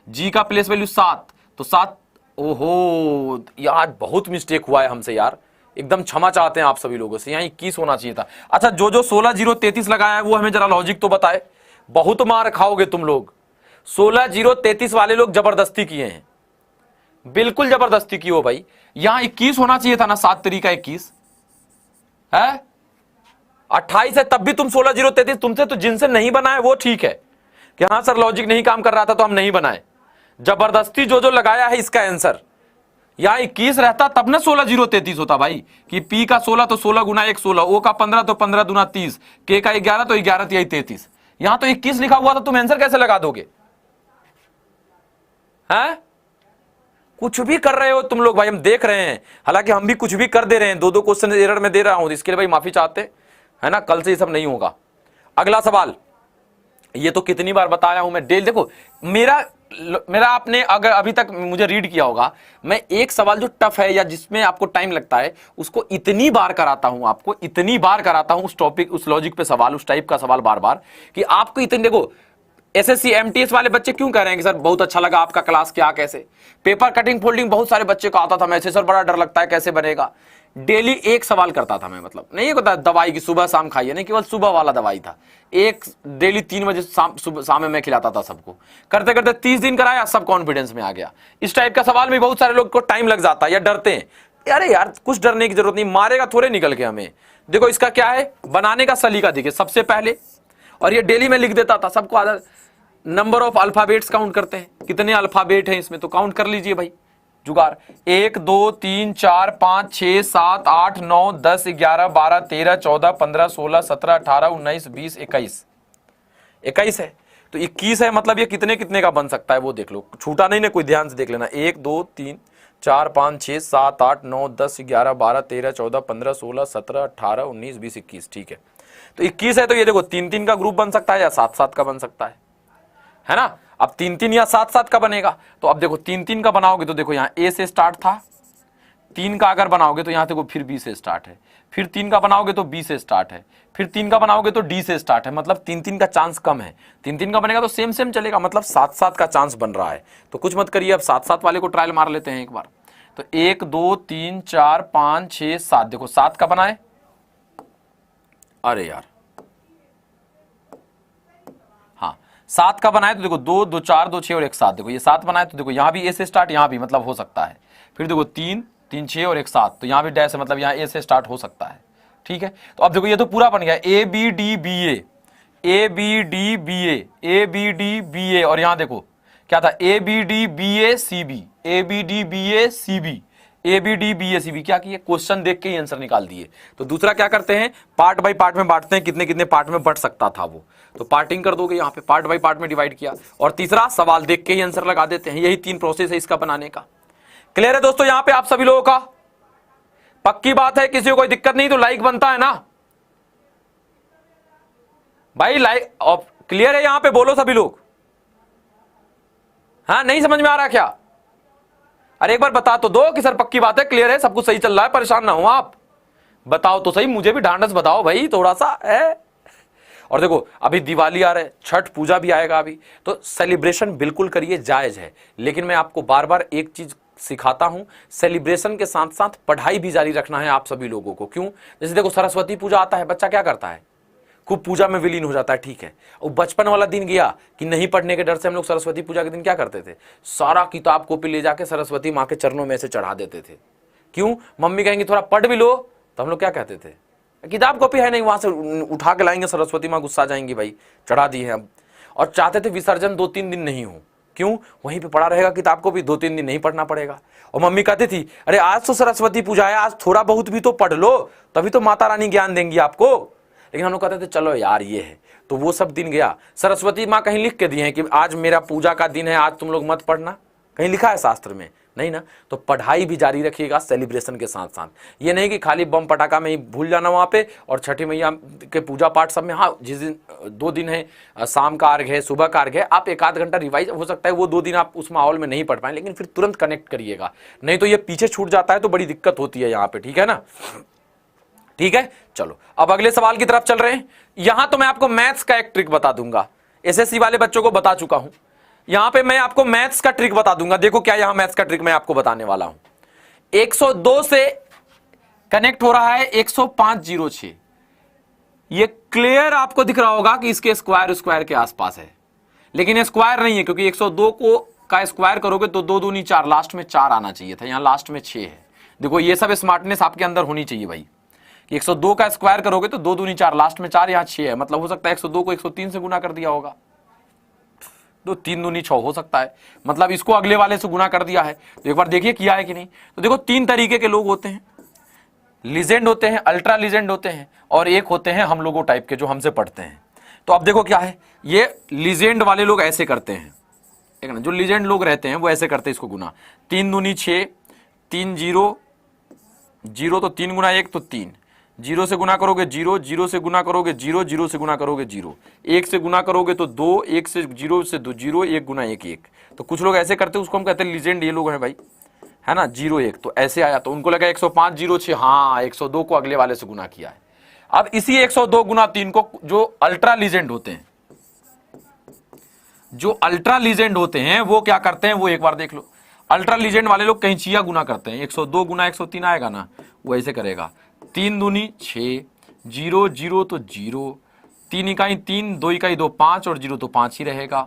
जी का प्लेस वैल्यू 7 तो 7 ओहो यार, बहुत मिस्टेक हुआ है हमसे यार, एकदम क्षमा चाहते हैं आप सभी लोगों से। यहाँ 21 होना चाहिए था। अच्छा, जो जो 16 0 33 लगाया है वो हमें जरा लॉजिक तो बताए, बहुत मार खाओगे तुम लोग। 16 0 33 वाले लोग जबरदस्ती किए हैं, बिल्कुल जबरदस्ती की हो भाई। यहां 21 होना चाहिए था ना, 7 तरीका 21 है, 28 है, तब भी तुम 16 0 33, तुमसे तो जिनसे नहीं बनाए वो ठीक है कि हाँ सर लॉजिक नहीं काम कर रहा था तो हम नहीं बनाए। जबरदस्ती जो जो लगाया है इसका आंसर, यहां 21 रहता तब ना 16 0 33 होता भाई, कि पी का 16 तो 16 गुना 1 16, ओ का 15 तो 15 दूना 30, के का 11 तो 11 यही 33। यहां तो 21 लिखा हुआ था, तुम आंसर कैसे लगा दोगे? हैं? कुछ भी कर रहे हो तुम लोग भाई, हम देख रहे हैं, हालांकि हम भी कुछ भी कर दे रहे हैं, 2 2 क्वेश्चन एरर में दे रहा हूं, इसके लिए भाई माफी चाहते है ना, कल से ये सब नहीं होगा। अगला सवाल, ये तो कितनी बार बताया हूं मैं, डेल देखो मेरा आपने अगर अभी तक मुझे रीड किया होगा, मैं एक सवाल जो टफ है या जिसमें आपको टाइम लगता है उसको इतनी बार कराता हूं, आपको इतनी बार कराता हूं, उस टॉपिक उस लॉजिक पे सवाल, उस टाइप का सवाल बार बार, कि आपको इतनी, देखो एसएससी एमटीएस वाले बच्चे क्यों कह रहे हैं कि सर बहुत अच्छा लगा आपका क्लास, क्या कैसे पेपर कटिंग फोल्डिंग बहुत सारे बच्चे को आता था, मैं सर बड़ा डर लगता है कैसे बनेगा। डेली एक सवाल करता था मैं, मतलब नहीं होता दवाई की सुबह शाम खाइए, नहीं केवल सुबह वाला दवाई था, एक डेली 3 बजे शाम में मैं खिलाता था सबको, करते करते 30 दिन कराया, सब कॉन्फिडेंस में आ गया। इस टाइप का सवाल में बहुत सारे लोग को टाइम लग जाता है या डरते हैं, अरे यार कुछ डरने की जरूरत नहीं, मारेगा थोड़े निकल के हमें। देखो इसका क्या है बनाने का सलीका, देखिए सबसे पहले, और ये डेली में लिख देता था, सबको आदत, नंबर ऑफ अल्फाबेट्स काउंट करते हैं, कितने अल्फाबेट हैं इसमें, तो काउंट कर लीजिए भाई जुगाड़, 1 2 3 4 5 6 7 8 9 10 11 12 13 14 15 16 17 18 19 20 21, 21 है, तो 21 है, मतलब ये कितने कितने का बन सकता है वो देख लो, छूटा नहीं ना कोई, ध्यान से देख लेना, 1 2 3 4 5 6 7 8 9 10 11 12 13 14 15 16 17 18 19 20 21, ठीक है, तो 21 है, तो ये देखो 3 3 का ग्रुप बन सकता है या 7 7 का बन सकता है ना। अब 3 3 या 7 7 का बनेगा, तो अब देखो 3 3 का बनाओगे तो देखो यहाँ ए से स्टार्ट था, 3 का अगर बनाओगे तो यहाँ देखो फिर बी से स्टार्ट है, फिर 3 का बनाओगे तो बी से स्टार्ट है, फिर 3 का बनाओगे तो डी से स्टार्ट है, मतलब 3 3 का चांस कम है, 3 3 का बनेगा तो सेम सेम चलेगा, मतलब 7 7 का चांस बन रहा है। तो कुछ मत करिए, अब 7 7 वाले को ट्रायल मार लेते हैं एक बार, तो 1 2 3 4 5 6 7, देखो 7 का बनाए, अरे यार हाँ 7 का बनाए तो देखो 2 2 4 2 6 और 1 7, देखो ये 7 बनाए तो देखो यहाँ भी ए से स्टार्ट, यहाँ भी मतलब हो सकता है, फिर देखो 3 3 6 और 1 7, तो यहाँ भी डैश है, मतलब यहाँ ए से स्टार्ट हो सकता है, ठीक है। तो अब देखो ये तो पूरा बन गया, A B D B A B D B A B D B A, और यहाँ देखो क्या था, A B D B A C B, A B D B A C B, A B D B A C B, क्या किए question देख के ही answer निकाल दिए। तो दूसरा क्या करते हैं, पार्ट बाय पार्ट में बांटते हैं, कितने कितने पार्ट में बढ़ सकता था वो, तो पार्टिंग कर दोगे, यहाँ पे पार्ट बाय पार्ट में डिवाइड किया, और तीसरा सवाल देख के ही आंसर लगा देते हैं, यही 3 प्रोसेस है इसका बनाने का। क्लियर है दोस्तों यहाँ पे आप सभी लोगों का? पक्की बात है, किसी को कोई दिक्कत नहीं तो लाइक बनता है ना भाई, लाइक क्लियर है यहाँ पे, बोलो सभी लोग, हाँ नहीं समझ में आ रहा क्या? अरे एक बार बता तो दो कि सर पक्की बात है, क्लियर है, सब कुछ सही चल रहा है, परेशान ना हो आप, बताओ तो सही, मुझे भी ढांढस बताओ भाई थोड़ा सा है। और देखो अभी दिवाली आ रहा है, छठ पूजा भी आएगा अभी, तो सेलिब्रेशन बिल्कुल करिए, जायज है, लेकिन मैं आपको बार बार एक चीज सिखाता हूं, सेलिब्रेशन के साथ साथ पढ़ाई भी जारी रखना है आप सभी लोगों को। क्यों? जैसे देखो सरस्वती पूजा आता है, बच्चा क्या करता है, खूब पूजा में विलीन हो जाता है, ठीक है, और बचपन वाला दिन गया कि नहीं पढ़ने के डर से हम लोग सरस्वती पूजा के दिन क्या करते थे, सारा किताब कॉपी ले जाके सरस्वती माँ के चरणों में से चढ़ा देते थे। क्यों? मम्मी कहेंगी थोड़ा पढ़ भी लो, तो हम लोग क्या कहते थे, किताब कॉपी है नहीं, वहां से उठा के लाएंगे, सरस्वती माँ गुस्सा जाएंगी, भाई चढ़ा दी है अब, और चाहते थे विसर्जन 2-3 दिन नहीं हो। क्यों? वहीं पे पढ़ा रहेगा किताब को भी, 2-3 दिन नहीं पढ़ना पड़ेगा। और मम्मी कहती थी अरे आज तो सरस्वती पूजा है, आज थोड़ा बहुत भी तो पढ़ लो, तभी तो माता रानी ज्ञान देंगी आपको। लेकिन हम लोग कहते थे चलो यार ये है, तो वो सब दिन गया। सरस्वती माँ कहीं लिख के दिए हैं कि आज मेरा पूजा का दिन है, आज तुम लोग मत पढ़ना, कहीं लिखा है शास्त्र में? नहीं ना। तो पढ़ाई भी जारी रखिएगा सेलिब्रेशन के साथ साथ, ये नहीं कि खाली बम पटाखा में ही भूल जाना वहाँ पे, और छठी मैया के पूजा पाठ सब में, हाँ जिस दिन 2 दिन है, शाम का अर्घ है, सुबह का अर्घ है, आप 1-8 घंटा रिवाइज हो सकता है, वो 2 दिन आप उस माहौल में नहीं पढ़ पाए, लेकिन फिर तुरंत कनेक्ट करिएगा, नहीं तो ये पीछे छूट जाता है तो बड़ी दिक्कत होती है यहाँ पे, ठीक है ना। ठीक है, चलो अब अगले सवाल की तरफ चल रहे हैं। यहां तो मैं आपको मैथ्स का एक ट्रिक बता दूंगा, एसएससी वाले बच्चों को बता चुका हूं। यहां पे मैं आपको मैथ्स का ट्रिक बता दूंगा। देखो क्या यहां मैथ्स का ट्रिक मैं आपको बताने वाला हूं। 102 से कनेक्ट हो रहा है 10506। ये क्लियर आपको दिख रहा होगा कि इसके स्क्वायर स्क्वायर के आसपास है, लेकिन ये स्क्वायर नहीं है, क्योंकि 102 को का स्क्वायर करोगे तो 2 दूनी 4, लास्ट में 4 आना चाहिए था, यहां लास्ट में 6 है। देखो ये सब स्मार्टनेस आपके अंदर होनी चाहिए भाई, कि 102 का स्क्वायर करोगे तो 2 दूनी 4, लास्ट में 4, यहां 6 है। मतलब हो सकता है 102 को 103 से गुना कर दिया होगा, तो 3 दूनी 6 हो सकता है, मतलब इसको अगले वाले से गुना कर दिया है। तो एक बार देखिए किया है कि नहीं। तो देखो 3 तरीके के लोग होते हैं, लीजेंड होते हैं, अल्ट्रा लीजेंड होते हैं, और एक होते हैं हम लोगों टाइप के जो हमसे पढ़ते हैं। तो अब देखो क्या है, ये लीजेंड वाले लोग ऐसे करते हैं, ठीक है ना, जो लीजेंड लोग रहते हैं वो ऐसे करते हैं इसको गुना। 3 दूनी 6, 3 0 0, तो 3 गुना 1 तो 3, 0 से गुना करोगे 0, 0 से गुना करोगे 0, 0 से गुना करोगे 0, 1 से गुना करोगे तो 2, 1 से 0 से 2 0, 1 गुना 1 1। तो कुछ लोग ऐसे करते हैं, उसको हम कहते हैं लीजेंड, ये लोग हैं भाई, है ना, 0 1। तो ऐसे आया तो उनको लगा 10506, हाँ 102 को अगले वाले से गुना किया है। अब इसी 102 गुना 3 को जो अल्ट्रा लीजेंड होते हैं, जो अल्ट्रा लीजेंड होते हैं वो क्या करते हैं, वो एक बार देख लो। अल्ट्रा लीजेंड वाले लोग कैंचिया गुना करते हैं। 102 गुना 103 आएगा ना, वो ऐसे करेगा। 3 दूनी 6, 0 0 तो 0, 3 इकाई 3, 2 इकाई 2 5, और 0 तो 5 ही रहेगा,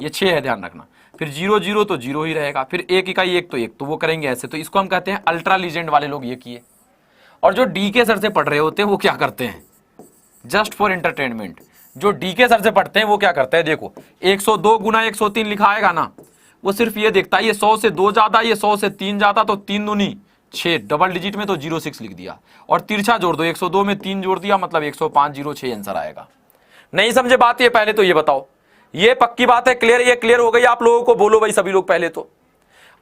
ये 6 है, ध्यान रखना। फिर 0 0 तो 0 ही रहेगा, फिर 1 इकाई 1 तो 1, तो वो करेंगे ऐसे। तो इसको हम कहते हैं अल्ट्रा लीजेंड वाले लोग ये किए। और जो डीके सर से पढ़ रहे होते हैं वो क्या करते हैं, जस्ट फॉर एंटरटेनमेंट, जो डीके सर से पढ़ते हैं वो क्या करते हैं, देखो 102 गुना 103 लिखा आएगा ना, वो सिर्फ ये देखता है ये 100 से 2 ज्यादा, ये 100 से 3 ज्यादा, तो 3 दूनी 6, डबल डिजिट में तो 06 लिख दिया, और तिरछा जोड़ दो, 102 में 3 जोड़ दिया, मतलब 10506 आंसर आएगा। नहीं समझे बात ये, पहले तो ये बताओ, ये पक्की बात है, क्लियर, ये क्लियर हो गई आप लोगों को, बोलो भाई सभी लोग पहले तो।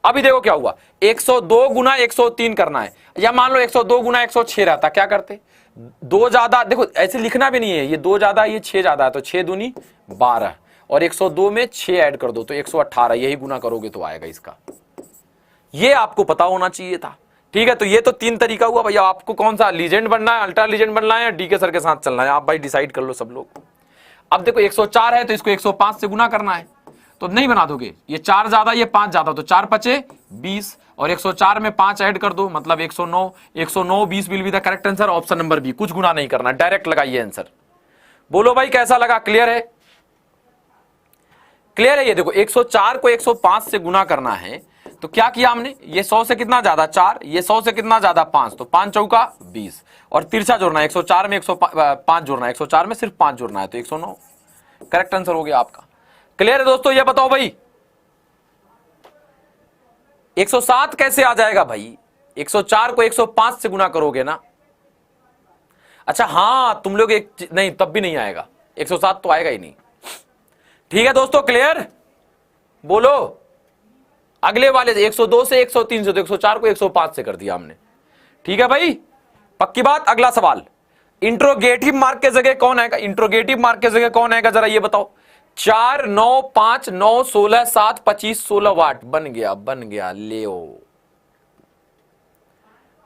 अभी देखो क्या हुआ, 102 गुना 103 करना है, या मान लो 102 गुना 106 रहता, क्या करते, 2 ज्यादा, देखो ऐसे लिखना भी नहीं है, ये 2 ज्यादा ये 6 ज्यादा है, तो 6 दूनी 12, और 102 में 6 ऐड कर दो तो 118, यही गुना करोगे तो आएगा इसका। ये आपको पता होना चाहिए था, ठीक है। तो ये तो 3 तरीका हुआ भैया, आपको कौन सा लीजेंड बनना है, अल्ट्रा लीजेंड बनना है, या डीके सर के साथ चलना है, आप भाई डिसाइड कर लो सब लोग। अब देखो 104 है तो इसको 105 से गुना करना है, तो नहीं बना दोगे, ये 4 ज्यादा ये 5 ज्यादा, तो 4 पचे 20, और 104 में 5 ऐड कर दो, मतलब 109, 109 20 will be the correct answer, option number B. कुछ गुना नहीं करना, डायरेक्ट लगाइए आंसर। बोलो भाई कैसा लगा, क्लियर है, क्लियर है। ये देखो 104 को 105 से गुना करना है, तो क्या किया हमने, ये 100 से कितना ज्यादा 4, ये 100 से कितना ज्यादा 5, तो 5 चौका 20, और तिरछा जोड़ना है, 104 में 105 जोड़ना है, 104 में सिर्फ 5 जोड़ना है, तो 109 करेक्ट आंसर हो गया आपका। क्लियर है दोस्तों, ये बताओ भाई 107 कैसे आ जाएगा भाई, 104 को 105 से गुना करोगे ना। अच्छा हाँ तुम लोग एक नहीं, तब भी नहीं आएगा, 107 तो आएगा ही नहीं। ठीक है दोस्तों, क्लियर, बोलो। अगले वाले 102 से 103 से, तो 104 को 105 से कर दिया हमने, ठीक है भाई, पक्की बात। अगला सवाल, इंट्रोगेटिव मार्क के जगह कौन आएगा, इंट्रोगेटिव मार्क के जगह कौन आएगा, जरा ये बताओ। 4 9 5 9 16 7 25 16 वाट, बन गया बन गया, ले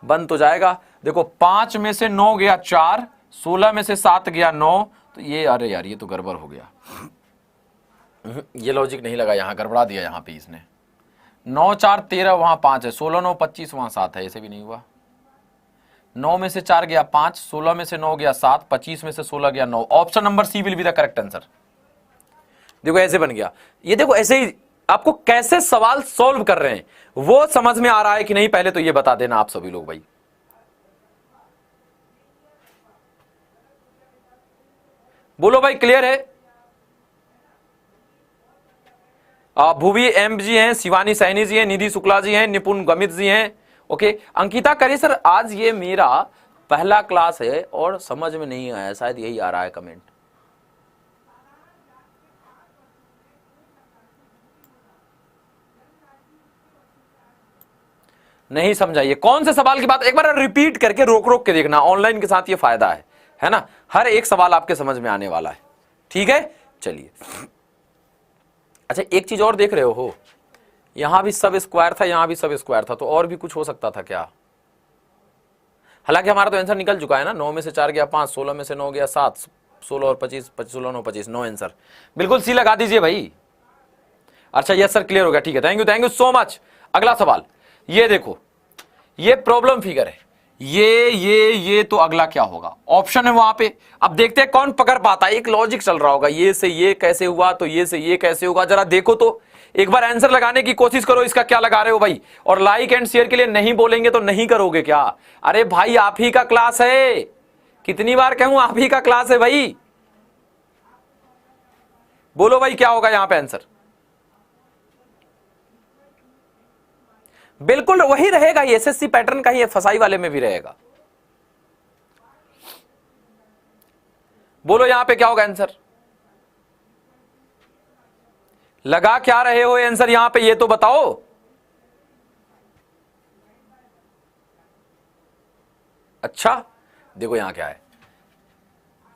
बन तो जाएगा। देखो 5 में से 9 गया 4, 16 में से 7 गया 9, तो ये अरे यार ये तो गड़बड़ हो गया, ये लॉजिक नहीं लगा, यहां गड़बड़ा दिया, यहां पे इसने 9 4 13, वहां 5 है, 16 9 25, वहां 7 है, ऐसे भी नहीं हुआ। 9 में से 4 गया 5, 16 में से 9 गया 7, 25 में से 16 गया 9, option number C will be the correct answer. देखो ऐसे बन गया, ये देखो ऐसे ही आपको कैसे सवाल सॉल्व कर रहे हैं वो समझ में आ रहा है कि नहीं, पहले तो ये बता देना आप सभी लोग भाई। बोलो भाई क्लियर है। भुवी एम जी हैं, शिवानी सैनी जी हैं, निधि शुक्ला जी हैं, निपुण गमित जी हैं, ओके। अंकिता करे सर आज ये मेरा पहला क्लास है और समझ में नहीं आया, शायद यही आ रहा है कमेंट। नहीं समझा, ये कौन से सवाल की बात, एक बार रिपीट करके रोक रोक के देखना, ऑनलाइन के साथ ये फायदा है ना, हर एक सवाल आपके समझ में आने वाला है, ठीक है। चलिए अच्छा एक चीज और देख रहे हो, यहां भी सब स्क्वायर था, यहां भी सब स्क्वायर था, तो और भी कुछ हो सकता था क्या। हालांकि हमारा तो आंसर निकल चुका है ना, 9 में से 4 गया 5, 16 में से 9 गया 7, 16 और 25, 16 9 25, 9 आंसर बिल्कुल सी लगा दीजिए भाई। अच्छा यस सर क्लियर हो गया, ठीक है, थैंक यू सो मच। अगला सवाल, ये देखो, ये प्रॉब्लम फिगर है, ये तो अगला क्या होगा, ऑप्शन है वहां पे। अब देखते हैं कौन पकड़ पाता है, एक लॉजिक चल रहा होगा, ये से ये कैसे हुआ तो ये से ये कैसे होगा, जरा देखो तो एक बार आंसर लगाने की कोशिश करो, इसका क्या लगा रहे हो भाई। और लाइक एंड शेयर के लिए नहीं बोलेंगे तो नहीं करोगे क्या? अरे भाई आप ही का क्लास है, कितनी बार कहूं आप ही का क्लास है भाई। बोलो भाई क्या होगा यहां पे आंसर? बिल्कुल वही रहेगा, एसएससी पैटर्न का ही फसाई वाले में भी रहेगा। बोलो यहां पे क्या होगा आंसर? लगा क्या रहे हो आंसर यहां पे, ये तो बताओ। अच्छा देखो यहां क्या है,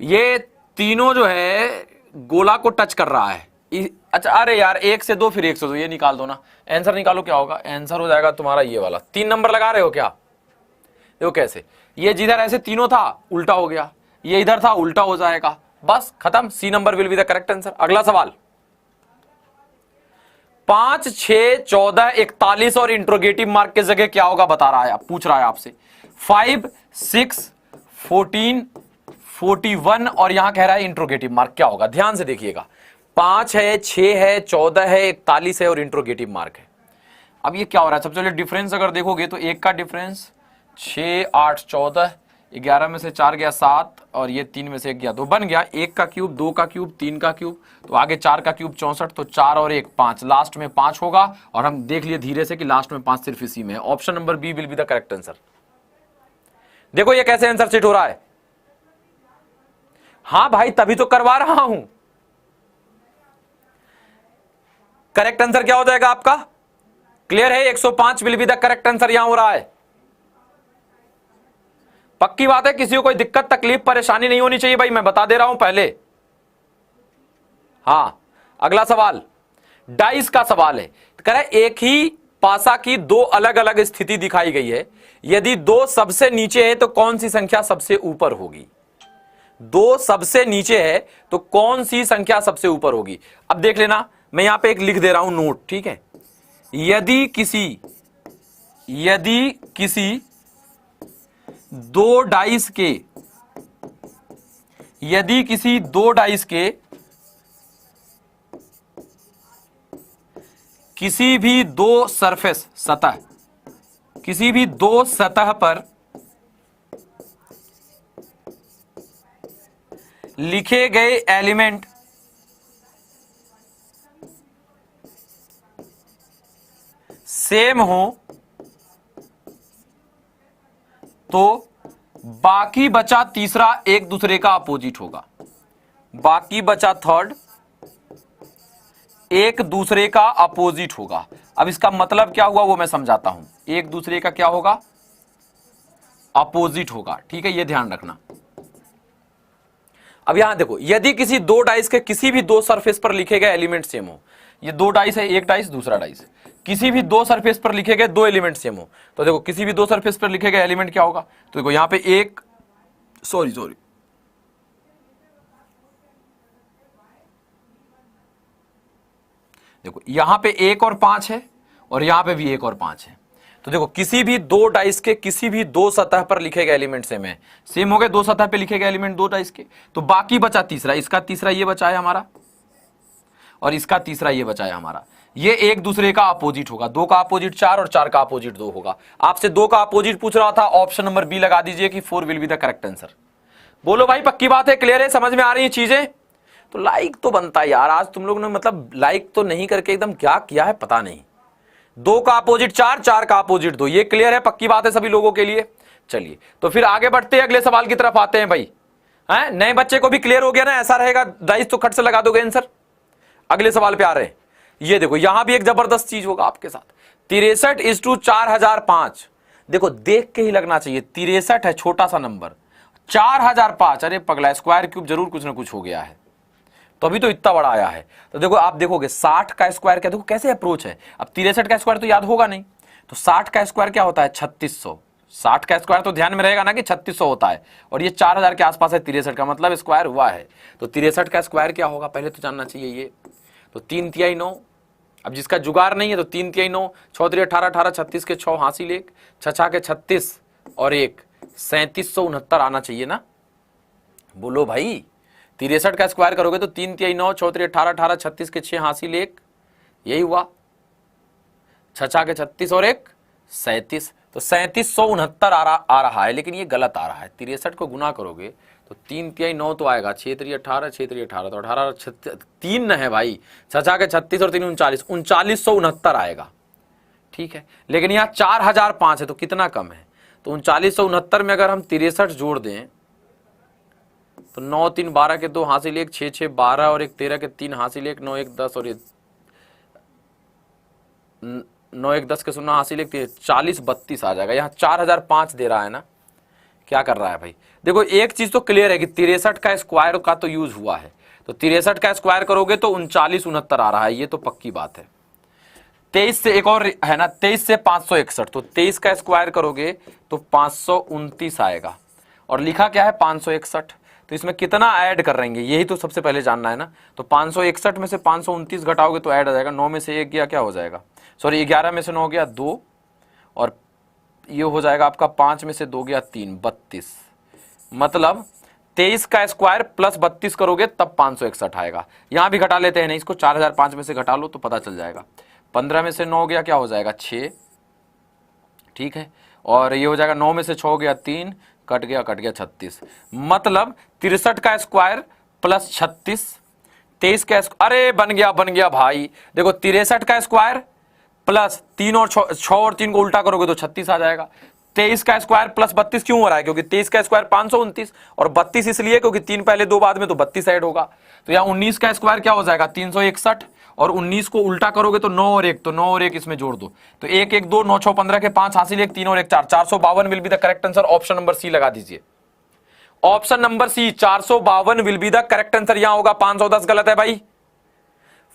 ये तीनों जो है गोला को टच कर रहा है। अच्छा अरे यार 1 से 2 फिर 1 से 2, ये निकाल दो ना, आंसर निकालो क्या होगा। आंसर हो जाएगा तुम्हारा ये वाला, 3 नंबर लगा रहे हो क्या? देखो कैसे, ये जिधर ऐसे तीनों था उल्टा हो गया, ये इधर था उल्टा हो जाएगा, बस खत्म, C number will be the correct answer. अगला सवाल, 5, 6, 14, 41 और इंट्रोगेटिव मार्क की जगह क्या होगा बता रहा है, पूछ रहा है आपसे। 5, 6, 14, 41 और यहां कह रहा है इंट्रोगेटिव मार्क क्या होगा। ध्यान से देखिएगा, 5 है, 6 है, 14 है, 41 है और इंट्रोगेटिव मार्क है। अब ये क्या हो रहा है, सबसे पहले डिफरेंस अगर देखोगे तो एक का डिफरेंस 6, 8, 14, 11 में से 4 गया 7 और ये 3 में से 1 गया 2, बन गया 1 का क्यूब, 2 का क्यूब, 3 का क्यूब, तो आगे 4 का क्यूब 64, तो 4 और 1 5, लास्ट में 5 होगा। और हम देख लिए धीरे से कि लास्ट में 5 सिर्फ इसी में है। Option number B will be the correct answer. देखो ये कैसे आंसर सेट हो रहा है। हां भाई तभी तो करवा रहा हूं। करेक्ट आंसर क्या हो जाएगा आपका, क्लियर है? 105 will be the correct answer यहां हो रहा है। पक्की बात है, किसी को कोई दिक्कत तकलीफ परेशानी नहीं होनी चाहिए भाई, मैं बता दे रहा हूं पहले। हां अगला सवाल डाइस का सवाल है, कह रहा है एक ही पासा की 2 अलग अलग स्थिति दिखाई गई है, यदि 2 सबसे नीचे है तो कौन सी संख्या सबसे ऊपर होगी। 2 सबसे नीचे है तो कौन सी संख्या सबसे ऊपर होगी। अब देख लेना, मैं यहां पे एक लिख दे रहा हूं नोट, ठीक है। यदि किसी 2 डाइस के किसी भी 2 सरफेस सतह, किसी भी 2 सतह पर लिखे गए एलिमेंट सेम हो तो बाकी बचा तीसरा एक दूसरे का अपोजिट होगा। बाकी बचा थर्ड एक दूसरे का अपोजिट होगा। अब इसका मतलब क्या हुआ वो मैं समझाता हूं। एक दूसरे का क्या होगा, अपोजिट होगा, ठीक है, ये ध्यान रखना। अब यहां देखो, यदि किसी 2 डाइस के किसी भी 2 सरफेस पर लिखे गए एलिमेंट सेम हो, ये 2 डाइस है, एक डाइस दूसरा डाइस, किसी भी 2 सरफेस पर लिखे गए 2 एलिमेंट सेम हो, तो देखो किसी भी 2 सरफेस पर लिखे गए एलिमेंट क्या होगा। तो देखो यहां पे एक सॉरी देखो यहां पे 1 और 5 है और यहां पे भी 1 और 5 है। तो देखो किसी भी 2 डाइस के किसी भी 2 सतह पर लिखे गए एलिमेंट सेम हो गए, 2 सतह पे लिखे गए एलिमेंट 2 डाइस के, तो बाकी बचा तीसरा, इसका तीसरा ये बचा है हमारा और इसका तीसरा ये बचा है हमारा। ये एक दूसरे का अपोजिट होगा, 2 का अपोजिट 4 और 4 का अपोजिट 2 होगा। आपसे 2 का अपोजिट पूछ रहा था, ऑप्शन नंबर बी लगा दीजिए कि 4 will be the correct answer. बोलो भाई पक्की बात है, क्लियर है, समझ में आ रही है चीजें? तो लाइक तो बनता है यार, आज तुम लोग ने मतलब लाइक तो नहीं करके एकदम क्या किया है पता नहीं। 2 का अपोजिट 4, 4 का अपोजिट 2, ये क्लियर है, पक्की बात है सभी लोगों के लिए। चलिए तो फिर आगे बढ़ते हैं, अगले सवाल की तरफ आते हैं भाई। हैं, नए बच्चे को भी क्लियर हो गया ना, ऐसा रहेगा डाइस तो खट से लगा दोगे आंसर। अगले सवाल पे आ रहे हैं, ये देखो यहां भी एक जबरदस्त चीज होगा आपके साथ। 63:4005, देखो देख के ही लगना चाहिए, 63 है छोटा सा नंबर, 4005, अरे पगला स्क्वायर क्यूब जरूर कुछ ना कुछ हो गया है, तो अभी तो इतना बड़ा आया है। तो देखो आप देखोगे 60 का स्क्वायर क्या, देखो कैसे अप्रोच है। अब 63 का स्क्वायर तो याद होगा नहीं, तो 60 का स्क्वायर क्या होता है, 3600। 60 का स्क्वायर तो ध्यान में रहेगा ना कि 3600 होता है, और ये 4000 के आसपास है, 63 का मतलब स्क्वायर हुआ है। तो 63 का स्क्वायर क्या होगा पहले तो जानना चाहिए ये। तो 3 तिहाई 9, अब जिसका जुगाड़ नहीं है तो 3 3 9, 6 3 18, 18 36 के 6 हासिल 1, 6 के 36 और 1 3769 आना चाहिए ना। बोलो भाई, 63 का स्क्वायर करोगे तो 3 3 9, 6 3 18, 18 36 के 6 हासिल 1, यही हुआ। 6 के 36 और 1 37, तो 3769 आ रहा है, लेकिन ये गलत आ रहा है। 63 को गुना करोगे तो 3 3 9 तो आएगा, 6 3 18, 6 3 18 तो 18 3 न है भाई, 6 के 36 और 3 39, 3969 आएगा। ठीक है, लेकिन यहाँ 4005 है तो कितना कम है, तो 3969 में अगर हम 63 जोड़ दें तो 9 3 12 के 2 हासिल 1, 6 6 12 और 1 13 के 3 हासिल 1, 9 1 10 और ये 9 1 10 के 0 हासिल 1, 40 32 आ जाएगा। यहाँ 4005 दे रहा है ना, क्या कर रहा है भाई। देखो एक चीज तो क्लियर है कि 63 का स्क्वायर का तो यूज हुआ है, तो 63 का स्क्वायर करोगे तो 3969 आ रहा है, ये तो पक्की बात है। 23 से एक और है ना, 23 से 561, तो 23 का स्क्वायर करोगे तो 529 आएगा, और लिखा क्या है 561, तो इसमें कितना ऐड कर रहेंगे यही तो सबसे पहले जानना है ना। तो 561 में से 529 घटाओगे तो ऐड आ जाएगा, 9 में से 1 गया क्या हो जाएगा, सॉरी 11 में से 9 गया 2, और ये हो जाएगा आपका 5 में से 2 गया 3, 32। मतलब 23 का स्क्वायर प्लस 32 करोगे तब 561 आएगा। यहां भी घटा लेते हैं नहीं इसको, 4005 में से घटा लो तो पता चल जाएगा। 15 में से 9 गया क्या हो जाएगा 6, ठीक है, और ये हो जाएगा 9 में से 6 गया 3, कट गया 36। मतलब 63 का स्क्वायर प्लस 36, 23 का अरे बन गया भाई। देखो 63 का स्क्वायर प्लस 3 और 6 और 3 को उल्टा करोगे तो 36 आ जाएगा। 23 का स्क्वायर प्लस 32 क्यों हो रहा है, क्योंकि 23 का स्क्वायर 529 और 32 इसलिए क्योंकि 3 पहले 2 बाद में, तो 32 ऐड होगा। तो यहाँ 19 का स्क्वायर क्या हो जाएगा 361, और 19 को उल्टा करोगे तो 9 और 1, तो 9 और 1 इसमें जोड़ दो, तो 1 1 2, 9 6 15 के 5 हासिल 1, 3 और 1 4, 452 will be the correct answer. Option number C लगा दीजिए, option number C 452 will be the correct answer. यहां होगा 510 गलत है भाई,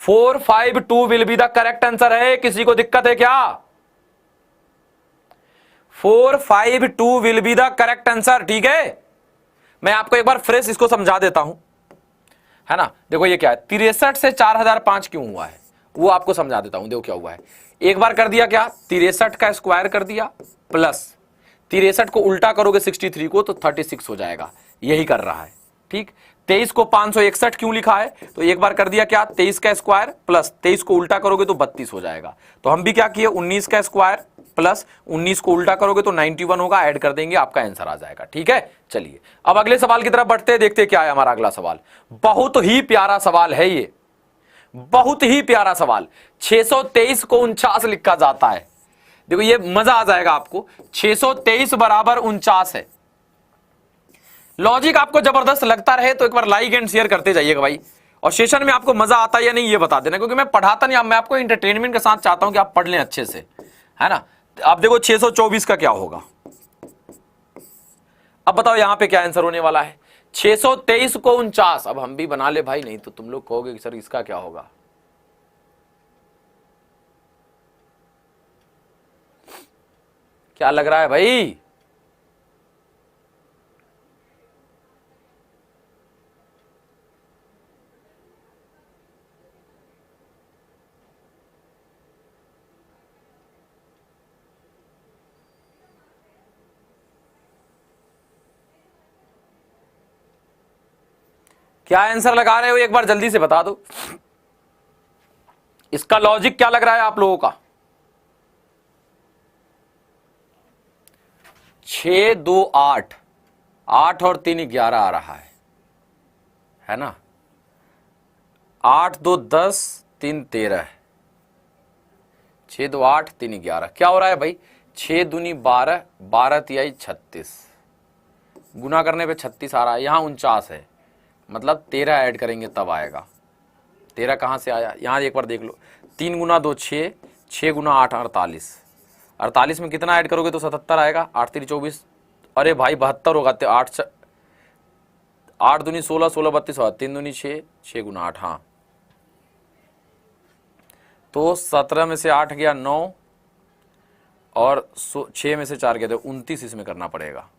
452 will be the correct answer है। किसी को दिक्कत है क्या, 452 will be the correct answer. ठीक है, मैं आपको एक बार फ्रेश इसको समझा देता हूं, है ना। देखो ये क्या है, 63 से 4005 क्यों हुआ है वो आपको समझा देता हूं। देखो क्या हुआ है, एक बार कर दिया क्या, 63 का स्क्वायर कर दिया प्लस 63 को उल्टा करोगे 63 को तो 36 हो जाएगा, यही कर रहा है। ठीक, 23 को 561 क्यों लिखा है, तो एक बार कर दिया क्या 23 का स्क्वायर प्लस 23 को उल्टा करोगे तो 32 हो जाएगा। तो हम भी क्या किए 19 का स्क्वायर प्लस 19 को उल्टा करोगे तो 91 होगा, ऐड कर देंगे आपका आंसर आ जाएगा। ठीक है, चलिए अब अगले सवाल की तरफ बढ़ते हैं, देखते हैं क्या है हमारा अगला सवाल। बहुत ही प्यारा सवाल है ये, बहुत ही प्यारा सवाल। 623 को 49 लिखा जाता है। देखो ये मजा आ जाएगा आपको, 623 बराबर 49 है। लॉजिक आपको जबरदस्त लगता रहे तो एक बार लाइक एंड शेयर करते जाइएगा भाई, और सेशन में आपको मजा आता है या नहीं ये बता देना, क्योंकि मैं पढ़ाता नहीं, मैं आपको एंटरटेनमेंट के साथ चाहता हूं कि आप पढ़ लें अच्छे से, है ना। आप देखो 624 का क्या होगा, अब बताओ यहां पे क्या आंसर होने वाला है। 623 को 49, अब हम भी बना ले भाई, नहीं तो तुम लोग कहोगे कि सर इसका क्या होगा। क्या लग रहा है भाई, क्या आंसर लगा रहे हो एक बार जल्दी से बता दो, इसका लॉजिक क्या लग रहा है आप लोगों का। 6 2 8, 8 और 3 11 आ रहा है ना। 8 2 10, 3 13, 6 2 8, 3 11, क्या हो रहा है भाई, 6 दूनी 12, 12 तिहाई 36, गुना करने पे 36 आ रहा है। यहां 49 है, मतलब 13 ऐड करेंगे तब आएगा। 13 कहां से आया, यहां एक बार देख लो, 3 गुना 2 6, 6 गुना 8 48, 48 में कितना ऐड करोगे तो 77 आएगा, 8 3 24, अरे भाई 72 होगा। 8 दूनी 16, 16 32 होगा, 3 दूनी 6, 6 गुना 8, हाँ, तो 17 में से 8 गया 9, और 6 में से 4 गया तो 29 इसमें करना पड़ेगा।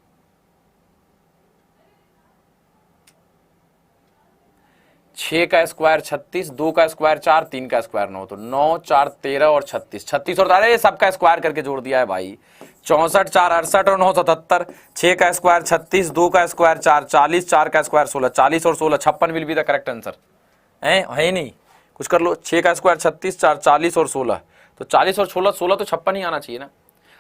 6 का स्क्वायर 36, 2 का स्क्वायर 4, 3 का स्क्वायर 9, तो 9 4 13 और 36, 36 और अरे सबका स्क्वायर करके जोड़ दिया है भाई। 64 4 68 और 9 77, 6 का स्क्वायर 36, 2 का स्क्वायर 4 40, 4 का स्क्वायर 16, 40 और 16 56 will be the correct answer. है ही नहीं, कुछ कर लो। 6 का स्क्वायर 36, 4 40 और 16, तो 40 और 16 16 तो 56 ही आना चाहिए ना।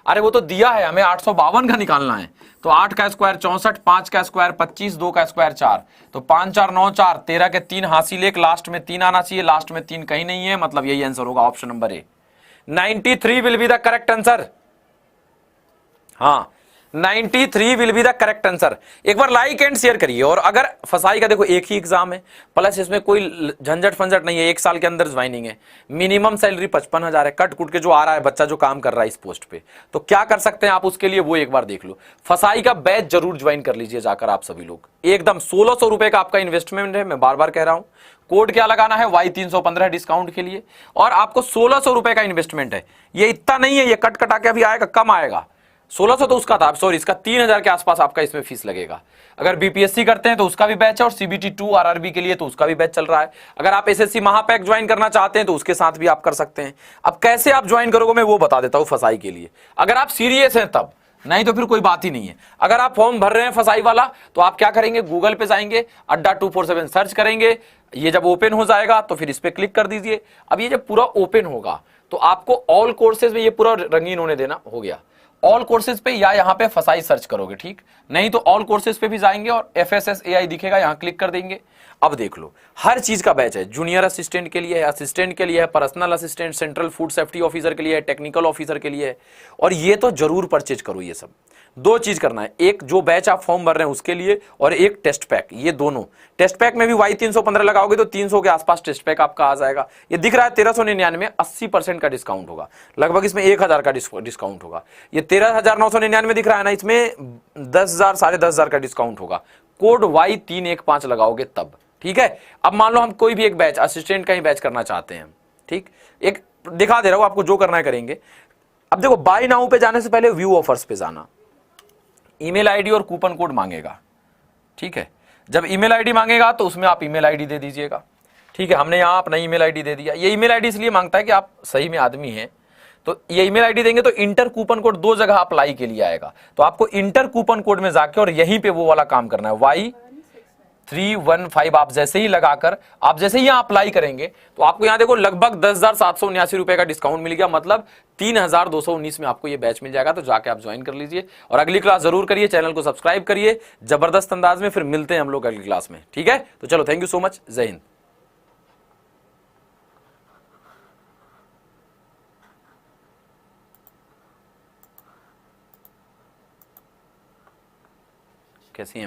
अरे वो तो दिया है हमें 852 का निकालना है, तो 8 का स्क्वायर 64, 5 का स्क्वायर 25, 2 का स्क्वायर 4, तो 5 4 9 4 13 के 3 हासिल 1, लास्ट में 3 आना चाहिए, लास्ट में 3 कहीं नहीं है, मतलब यही आंसर होगा option number A. 93 will be the correct answer. हाँ 93 will be the correct answer. एक बार लाइक एंड शेयर करिए। और अगर फसाई का देखो एक ही एग्जाम है, प्लस इसमें कोई झंझट फंझट नहीं है, 1 साल के अंदर ज्वाइनिंग है, मिनिमम सैलरी 55,000 है, कट कुट के जो आ रहा है बच्चा जो काम कर रहा है इस पोस्ट पे, तो क्या कर सकते हैं आप उसके लिए, वो एक बार देख लो। फसाई का बैच जरूर ज्वाइन कर लीजिए जाकर आप सभी लोग, एकदम 1600 रुपए का आपका इन्वेस्टमेंट है, मैं बार बार कह रहा हूं। कोड क्या लगाना है, Y315 डिस्काउंट के लिए, और आपको 1600 रुपए का इन्वेस्टमेंट है। ये इतना नहीं है, ये कट कटा के अभी आएगा, कम आएगा। 1600 तो उसका था, सॉरी इसका 3000 के आसपास आपका इसमें फीस लगेगा। अगर बीपीएससी करते हैं तो उसका भी बैच है, और सीबीटी 2 आरआरबी के लिए तो उसका भी बैच चल रहा है। अगर आप एसएससी महापैक ज्वाइन करना चाहते हैं तो उसके साथ भी आप कर सकते हैं। अब कैसे आप ज्वाइन करोगे मैं वो बता देता हूं फसाई के लिए, अगर आप सीरियस हैं तब, नहीं तो फिर कोई बात ही नहीं है। अगर आप फॉर्म भर रहे हैं फसाई वाला, तो आप क्या करेंगे, गूगल पे जाएंगे, अड्डा 247 सर्च करेंगे, ये जब ओपन हो जाएगा तो फिर इस पे क्लिक कर दीजिए। अब ये जब पूरा ओपन होगा तो आपको ऑल कोर्सेज में ये पूरा रंगीन होने देना, हो गया ऑल कोर्सेज पे, या यहाँ पे फसाई सर्च करोगे, ठीक, नहीं तो ऑल कोर्सेज पे भी जाएंगे और FSSAI दिखेगा, यहाँ क्लिक कर देंगे। अब देख लो हर चीज का बैच है, जूनियर असिस्टेंट के लिए है, असिस्टेंट के लिए है, personal assistant, central food safety officer के लिए है, टेक्निकल ऑफिसर के लिए है। और ये तो जरूर परचेज करो। ये सब 2 चीज करना है, एक जो बैच आप फॉर्म भर रहे हैं उसके लिए, और एक टेस्ट पैक। ये दोनों टेस्ट पैक में भी Y315 लगाओगे तो 300 के आसपास टेस्ट पैक आपका आ जाएगा। ये दिख रहा है 1399, 80% का डिस्काउंट होगा, लगभग इसमें 1000 का डिस्काउंट होगा। ये 13,999 दिख रहा है ना, इसमें 10,000 साढ़े 10,000 का डिस्काउंट होगा, कोड Y315 लगाओगे तब, ठीक है। अब मान लो हम कोई भी एक बैच, असिस्टेंट का ही बैच करना चाहते हैं, ठीक, एक दिखा दे रहा हूं आपको, जो करना है करेंगे। अब देखो बाय नाउ पे जाने से पहले व्यू ऑफर्स पे जाना, ईमेल आईडी और कूपन कोड मांगेगा, ठीक है। जब ईमेल आईडी मांगेगा तो उसमें आप ईमेल आईडी दे दीजिएगा, ठीक है। हमने यहाँ अपना ईमेल आईडी दे दिया। ये ईमेल आईडी इसलिए मांगता है कि आप सही में आदमी हैं, तो ये ईमेल आईडी देंगे तो इंटर कूपन कोड 2 जगह अप्लाई के लिए आएगा, तो आपको इंटर कूपन कोड में जाके और यहीं पे वो वाला काम करना है। Y315 आप जैसे ही लगाकर, आप जैसे ही यहाँ अप्लाई करेंगे तो आपको यहाँ देखो लगभग 10,779 रुपए का डिस्काउंट मिल गया, मतलब 3,219 में आपको ये बैच मिल जाएगा। तो जाके आप ज्वाइन कर लीजिए और अगली क्लास जरूर करिए, चैनल को सब्सक्राइब करिए जबरदस्त अंदाज में। फिर मिलते हैं हम लोग अगली क्लास में, ठीक है। तो चलो, थैंक यू सो मच, जय हिंद। कैसी हैं?